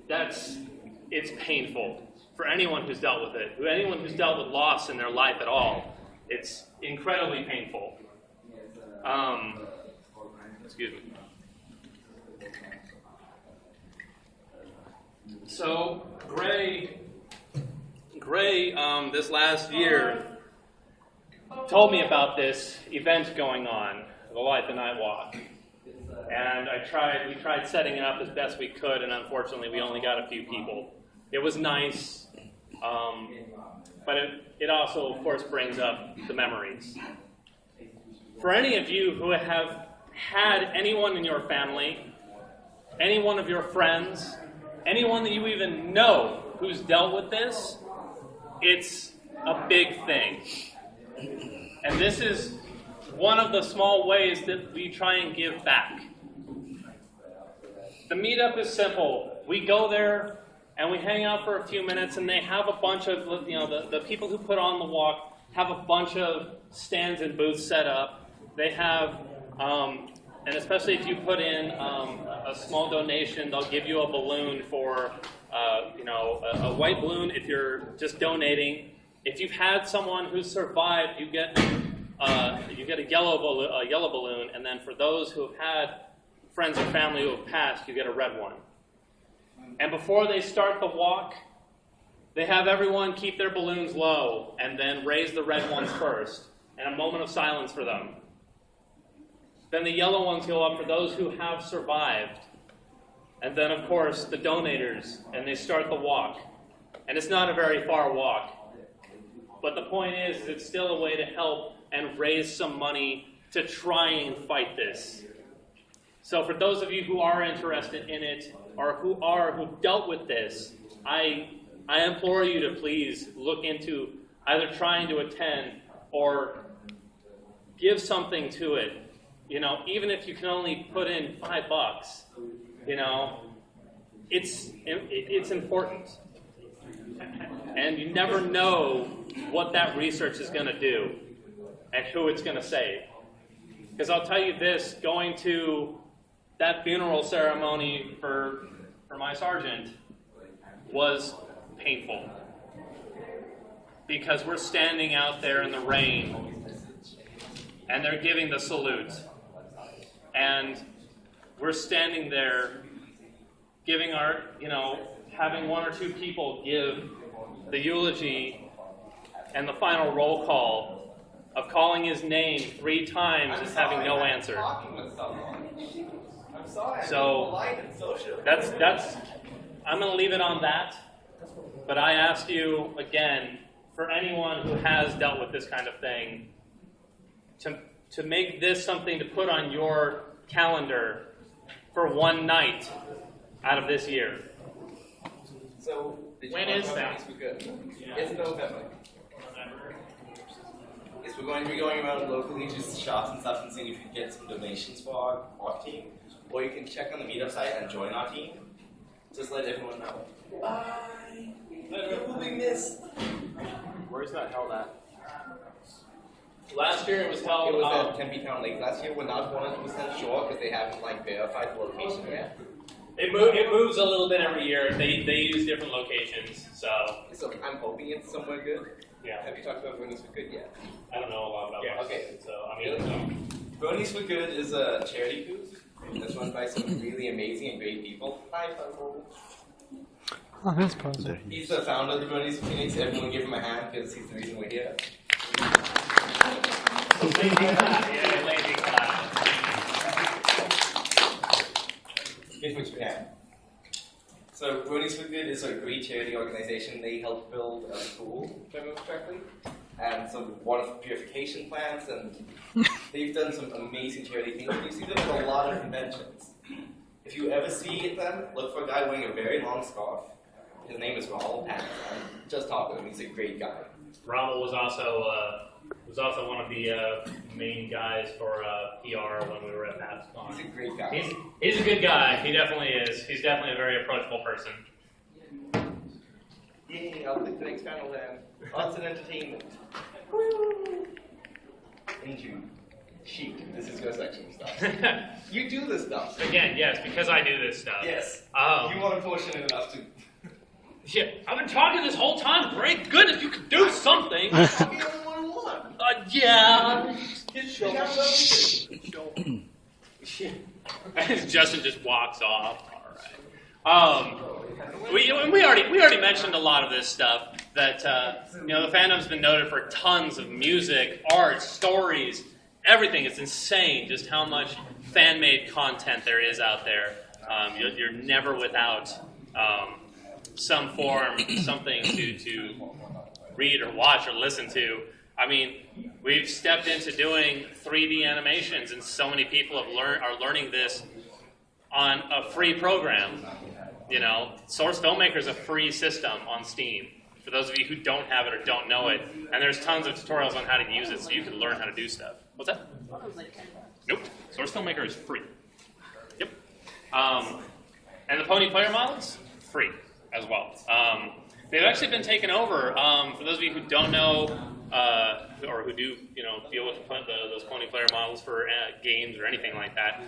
it's painful for anyone who's dealt with it. Anyone who's dealt with loss in their life at all, it's incredibly painful. Excuse me. So, Gray, this last year, told me about this event going on, the Light the Night Walk. And we tried setting it up as best we could, and unfortunately we only got a few people. It was nice, but it also, of course, brings up the memories. For any of you who have had anyone in your family, any one of your friends, anyone that you even know who's dealt with this, it's a big thing. And this is one of the small ways that we try and give back. The meetup is simple. We go there and we hang out for a few minutes, and they have a bunch of, the people who put on the walk have a bunch of stands and booths set up. They have, and especially if you put in a small donation, they'll give you a balloon for, a white balloon if you're just donating. If you've had someone who's survived, you get a yellow balloon, and then for those who have had friends or family who have passed, you get a red one. And before they start the walk, they have everyone keep their balloons low and then raise the red ones first, and a moment of silence for them. Then the yellow ones go up for those who have survived. And then, of course, the donators, and they start the walk. And it's not a very far walk. But the point is, it's still a way to help and raise some money to try and fight this. So for those of you who are interested in it, or who dealt with this, I implore you to please look into either trying to attend or give something to it. Even if you can only put in $5, it's important. And you never know what that research is going to do and who it's going to save. Because I'll tell you this, going to that funeral ceremony for my sergeant was painful. Because we're standing out there in the rain and they're giving the salute. And we're standing there giving having one or two people give the eulogy and the final roll call of calling his name 3 times and having no answer. So that's I'm going to leave it on that. But I ask you again, for anyone who has dealt with this kind of thing, to make this something to put on your calendar for one night out of this year. So, when is that? It's November. Yes, we're going to be going around locally, just shops and stuff, and seeing if you can get some donations for our team. Or you can check on the meetup site and join our team. Just let everyone know. Bye! You will be missed! Where's that held at? Last year it was held. It was at Tempe Town Lake last year. We're not 100% sure because they haven't verified the location yet. It moves a little bit every year. They use different locations, so I'm hoping it's somewhere good. Yeah. Have you talked about Bronies for Good yet? I don't know a lot about that. Okay. So Bronies for Good is a charity group that's run by some really amazing and great people. Hi, Funko. Oh, that's positive. He's the founder of the Bronies for Phoenix. Everyone give him a hand because he's the reason we're here. Here's what you can. So, Bronies for Good is a great charity organization. They help build a school, if I remember correctly, and some water purification plants, and they've done some amazing charity things. You see them at a lot of conventions. If you ever see them, look for a guy wearing a very long scarf. His name is Ronald, and just talk to him. He's a great guy. Ronald was also one of the main guys for PR when we were at PAPSCon. He's a great guy. He's a good guy. He definitely is. He's definitely a very approachable person. Yeah. Okay, I'll click the next panel then. Arts and entertainment. Woo! Andrew, chic. This is your section stuff. You do this stuff. Again, yes, because I do this stuff. Yes. You weren't fortunate enough to. Yeah, I've been talking this whole time. Great goodness, you could do something. I'll be the only one who won. Yeah. Justin just walks off. All right. We already mentioned a lot of this stuff. That the fandom's been noted for tons of music, art, stories, everything. It's insane just how much fan-made content there is out there. You're never without some form, something to read or watch or listen to. I mean, we've stepped into doing 3D animations, and so many people are learning this on a free program. Source Filmmaker is a free system on Steam. For those of you who don't have it or don't know it, and there's tons of tutorials on how to use it, so you can learn how to do stuff. What's that? Nope. Source Filmmaker is free. Yep. And the Pony player models, free as well. They've actually been taken over. For those of you who don't know, or who do, deal with those Pony player models for games or anything like that,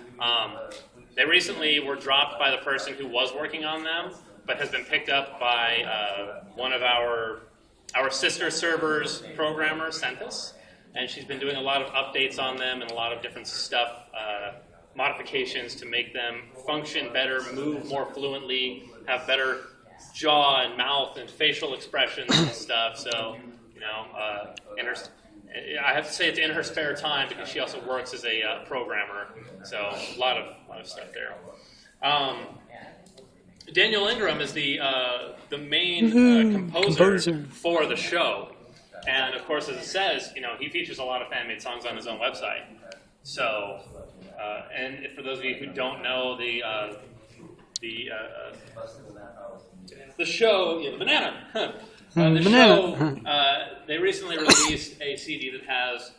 they recently were dropped by the person who was working on them, but has been picked up by one of our sister servers programmer, Centus, and she's been doing a lot of updates on them and a lot of different stuff, modifications to make them function better, move more fluently, have better jaw and mouth and facial expressions and stuff. So, I have to say it's in her spare time because she also works as a programmer. So a lot of stuff there. Daniel Ingram is the main composer for the show, and of course, as it says, he features a lot of fan-made songs on his own website. So, and for those of you who don't know the show, the Banana. The show, they recently released a CD that has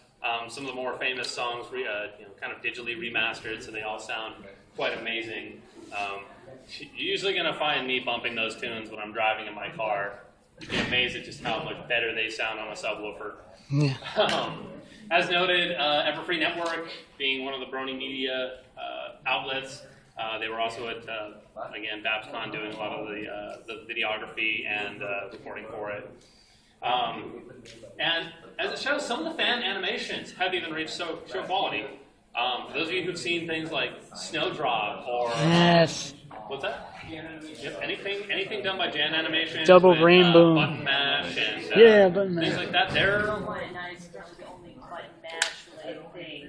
some of the more famous songs, kind of digitally remastered, so they all sound quite amazing. You're usually going to find me bumping those tunes when I'm driving in my car. You'd be amazed at just how much better they sound on a subwoofer. Yeah. As noted, Everfree Network being one of the Brony Media outlets, they were also at, again, BabsCon doing a lot of the videography and recording for it. And as it shows, some of the fan animations have even reached show quality. For those of you who've seen things like Snowdrop or... Yes. What's that? Yep, anything done by Jan Animation. Double with, Rainbow. Button Mash and Button Mash. things like that. They're... the only button mash related thing.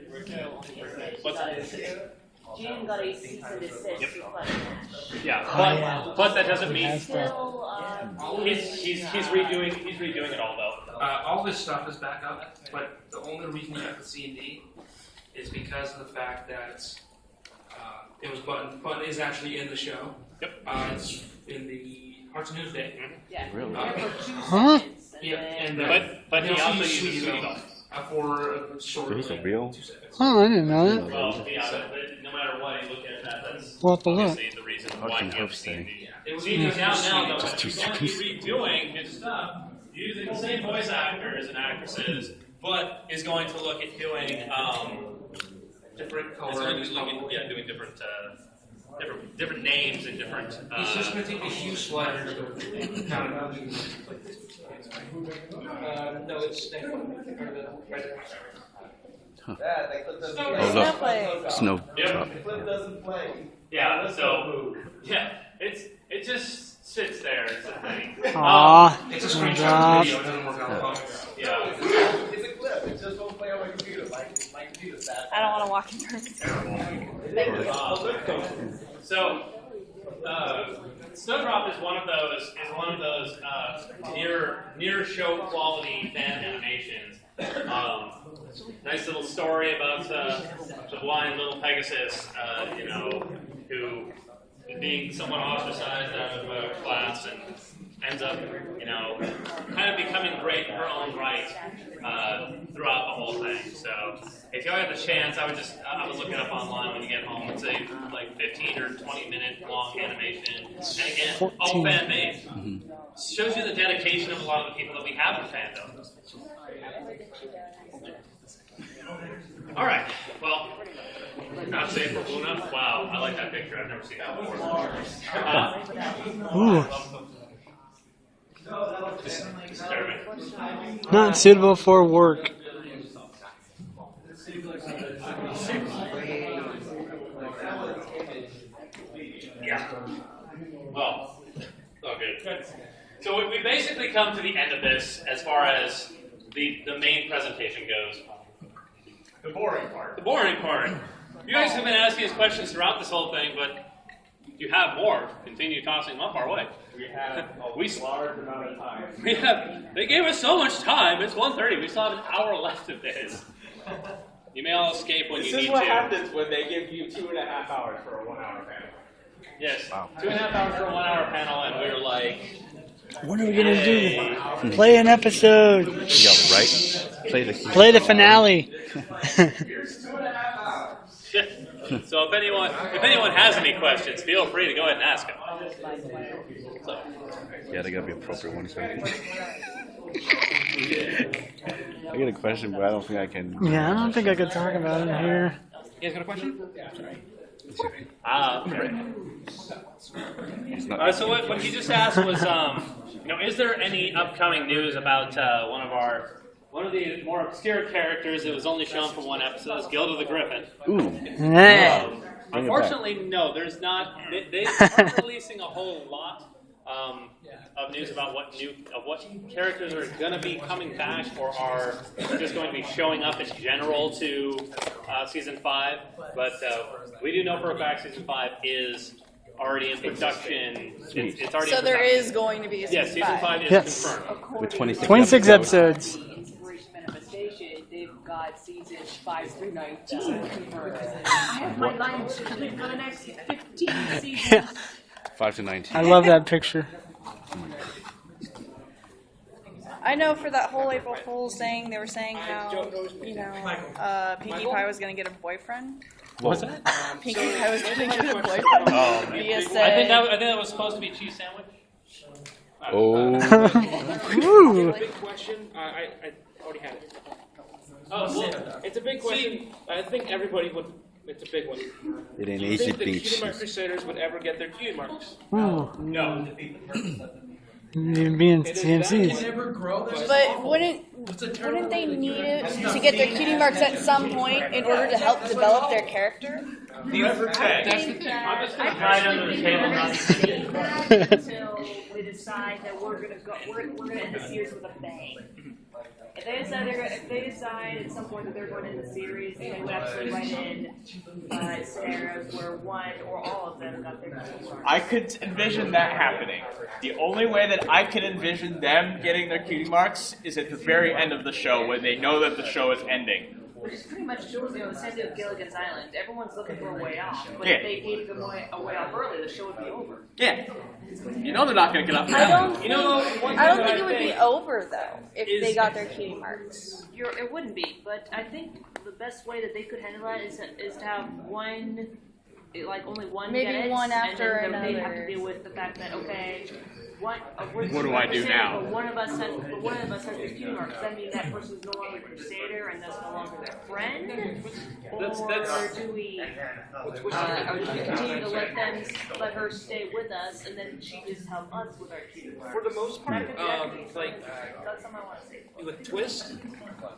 What's that? Jan got a cease and desist for button mash. Yeah, but that doesn't mean He's still, he's redoing it all though. All this stuff is back up, but the only reason you have the C&D is because of the fact that it was Button is actually in the show. Yep. It's in the Hearts and Newsday. Yeah. Really? Huh? Yeah, and but he also uses Sweet Sweet for a short. Those are real. Oh, I didn't know that. Well, yeah, but no matter what you look at that, that's We'll have to look. obviously the reason why Fucking you have hope C&D. It was See, now, Just he's 2 going to be seconds. redoing his stuff using the same voice actors and actresses, but is going to look at doing different colors. doing different names and different. He's just going to take a huge slider to count it out. No, it's next one. Right there. Yeah, that clip doesn't Oh, play. look. Snow drop. The clip doesn't play. Yeah, so it just sits there. It's a thing. Aww. It's a screenshot video. It doesn't work out well. Yeah. It's a clip. It just won't play on my computer. My computer's bad. I don't want to walk in front of So, Snowdrop is one of those near show quality fan animations. Nice little story about the blind little Pegasus, who is being somewhat ostracized out of class and ends up, kind of becoming great in her own right throughout the whole thing. So if y'all had the chance, I was looking up online when you get home. It's a like 15 or 20-minute long animation, and again, all fan made. Shows you the dedication of a lot of the people that we have in fandom. All right, well, not safe for Luna. Wow, I like that picture. I've never seen that before. Ooh. Jeremy. Not suitable for work. Yeah. Well, good. So we basically come to the end of this as far as the main presentation goes. The boring part. The boring part. You guys have been asking us questions throughout this whole thing, but you have more. Continue tossing them up our way. We have a large amount of time. They gave us so much time. It's 1:30. We still have an hour left of this. You may all escape when you need to. This is what happens when they give you 2.5 hours for a 1-hour panel. Yes, 2.5 hours for a 1-hour panel, and we're like, when are we gonna do this? Play an episode. Yeah, right. Play the finale. So if anyone has any questions, feel free to go ahead and ask them. So. Yeah, they gotta be appropriate ones. I got a question, but I don't think I can. Yeah, I don't think I could talk about it here. You guys got a question? Okay. So what he just asked was, is there any upcoming news about one of the more obscure characters that was only shown for one episode, is Guild of the Griffin? Ooh. Unfortunately, no, there's not. They aren't releasing a whole lot of news about what characters are going to be coming back or are just going to be showing up in general to season 5. But we do know for a fact season 5 is already in production. It's already. So there is going to be a season 5. Season 5 is confirmed. With 26 episodes. They've got seasons 5 through 19 confirmed. I have my lines for the next 15 seasons. Yeah. 5 to 19. I love that picture. I know for that whole April Fool's thing, they were saying how, Pinkie Pie was going to get a boyfriend. What's that? Pinkie Pie was going to get a boyfriend. I think that was supposed to be cheese sandwich. Oh. Ooh. Big question. I already had it. It's a big question. I think everybody would. It's a big one. It ain't Do you easy think the beach. Cutie Mark Crusaders would ever get their cutie marks? Ooh. No. You'd be in CMCs. But wouldn't they need it to get their cutie marks at some point in order to help develop their character? That's the thing. I'm just going to hide under the table. Until we decide that we're gonna end the series with a bang. If they decide at some point that they're going to end the series, they would actually write in scenarios where one or all of them got their cutie marks. I could envision that happening. The only way that I could envision them getting their cutie marks is at the very end of the show when they know that the show is ending. Which is pretty much the same thing with Gilligan's Island. Everyone's looking for a way off, but Yeah. if they gave them a way off early, the show would be over. Yeah. You know they're not going to get up I now. don't think it would be over though if they got their cutie marks. It wouldn't be, but I think the best way that they could handle that is to have one, only one Maybe get it, one after and then they'd have another. to deal with the fact that what do I do now? But one of us has the cutie marks. Does that mean that person's no longer a crusader and that's no longer their friend? Or do we continue to let her stay with us and then she just help us with our cutie marks? For the most part, that's something I want to say. with Twist,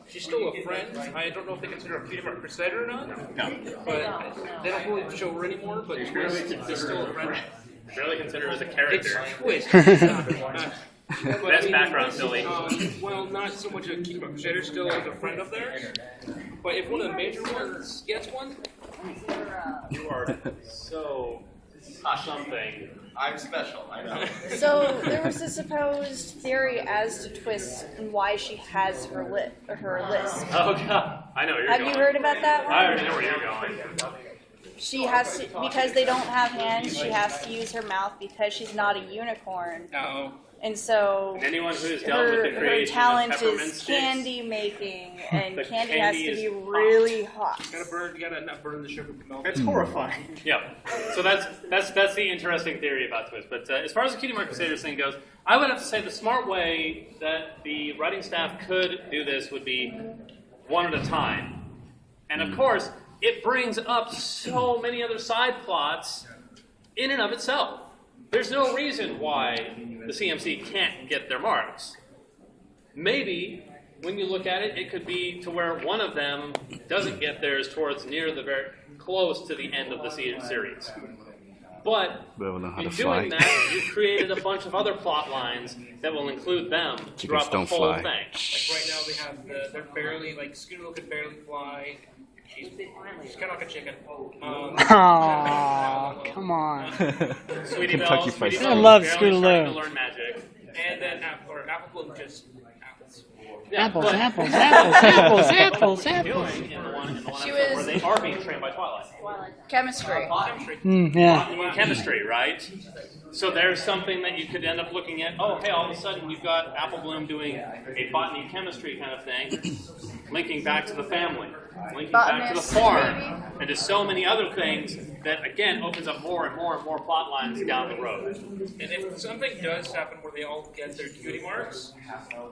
she's still a friend. I don't know if they consider her a Cutie Mark Crusader or not. No. But they don't really show her anymore, but Twist is still a friend. Barely consider her as a character. It's Twist. That's background silly. Well, not so much a Cutie Mark Crusader, still as a friend of theirs. But if one of the major ones gets one, You are so something. I'm special, I know. So there was a supposed theory as to Twist and why she has her list. Oh god, I know where you're Have going. you heard about that one? I already know where you're going. She has to, because they don't have hands, she has to use her mouth because she's not a unicorn. no. And so And anyone who's dealt with the her creation talent of peppermint is sticks, candy making, and the candy has candy to is be really hot. You gotta not burn the sugar milk. It's horrifying. Yeah. So that's the interesting theory about Twist. But as far as the Cutie Mark Crusaders thing goes, I would have to say the smart way that the writing staff could do this would be one at a time. And of course, it brings up so many other side plots in and of itself. There's no reason why the CMC can't get their marks. Maybe, when you look at it, it could be to where one of them doesn't get theirs towards near the very close to the end of the series. But in doing that, you've created a bunch of other plot lines that will include them throughout the whole thing. Like right now, they have they're barely, like, Scootaloo can barely fly. She's kind of like a chicken. Oh, come on. Sweetie Kentucky Belle, Fried Sweetie I Belle love is barely starting to Scootaloo. learn magic. And then Apple Bloom just apples. Yeah, Apples, but- apples, apples, apples, apples. Doing in the one She episode where was- they are being trained by Twilight. Chemistry. Yeah. Botany and chemistry, right? So there's something that you could end up looking at. Oh, hey, all of a sudden you've got Apple Bloom doing a botany chemistry kind of thing, linking back to the family, linking back to the Botanist, farm, maybe? and to so many other things that again opens up more and more and more plot lines down the road. And if something does happen where they all get their cutie marks,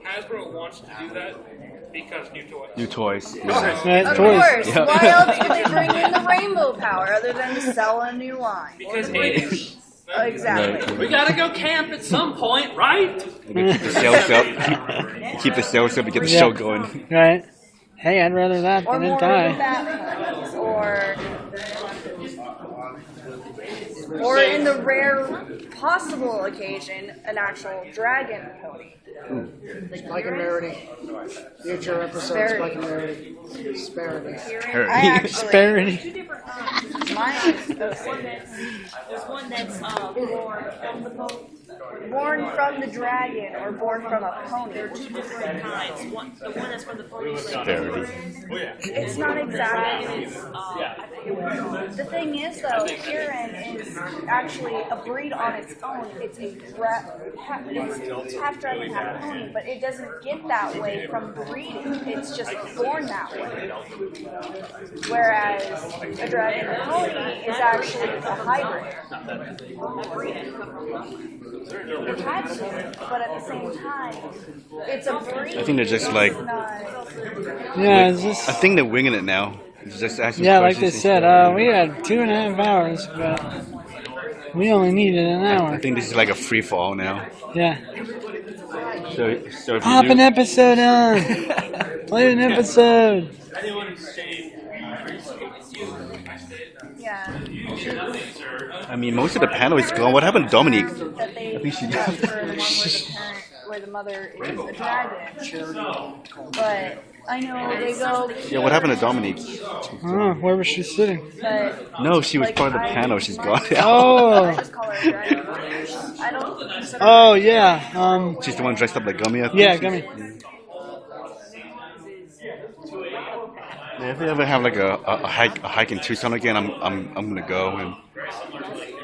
Hasbro wants to do that because new toys. New toys. Of Toys. course. Yeah. Why else would they bring in the rainbow power other than to sell a new line? Because 80s. Exactly. We gotta go camp at some point, right? Maybe keep the sales up. Keep the sales up and get the show going. Right. Hey, I'd rather that Or than it more die. bat ponies, or in the rare possible occasion, an actual dragon pony. Spike and Rarity. Future episode, Rarity. Spike and Rarity. Sparity. I actually, Sparity. mine, There's one that's born from the boat. born from the dragon or born from a pony. There are two different kinds. The one that's from the pony is like Sparity. It's not exactly. I forget what it's called. The thing is, though, Kieran is actually a breed on its own. It's it's half dragon, half pony, but it doesn't get that way from breeding. It's just born that way. Whereas a dragon and pony is actually a hybrid. It had to, but at the same time, it's a breed. I think they're just like. It's not- Yeah, it's just. I think they're winging it now. It's just asking Yeah, like questions they and said, stuff. we had 2.5 hours, but we only needed an hour. I think this is like a free fall now. Yeah. So if you Pop do- an episode on. Play an episode. Yeah. I mean, most of the panel is gone. What happened to Dominique? That they I think she got did. for the one where the mother is a dragon. But I know they go. Yeah, what happened to Dominique? Oh, where was she sitting? But No, she was like, part of the I- panel. She's gone I now. just call her a dragon. I don't consider Oh, yeah. She's the one dressed up like Gummy, I think. Yeah, Gummy. Yeah, if they ever have like a hike in Tucson again, I'm gonna go and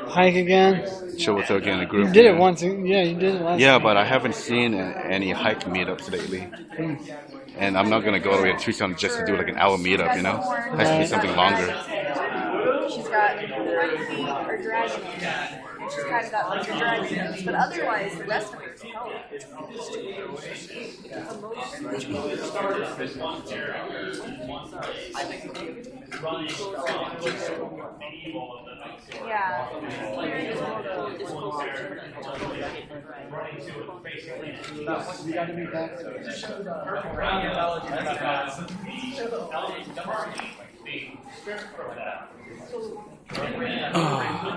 Hike again. chill with her again in a group. You did it yeah. once. Yeah, you did it last Yeah, time. but I haven't seen any hike meetups lately. And I'm not gonna go all the way to Tucson just to do like an hour meetup, you know? It has to be something longer. she's got her dragon in her. And she's kind of got like her dragon moves. But otherwise, the rest of her is color. Yeah.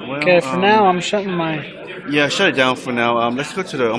Well, Okay, for now, I'm shutting my. Yeah, shut it down for now. Let's go to the.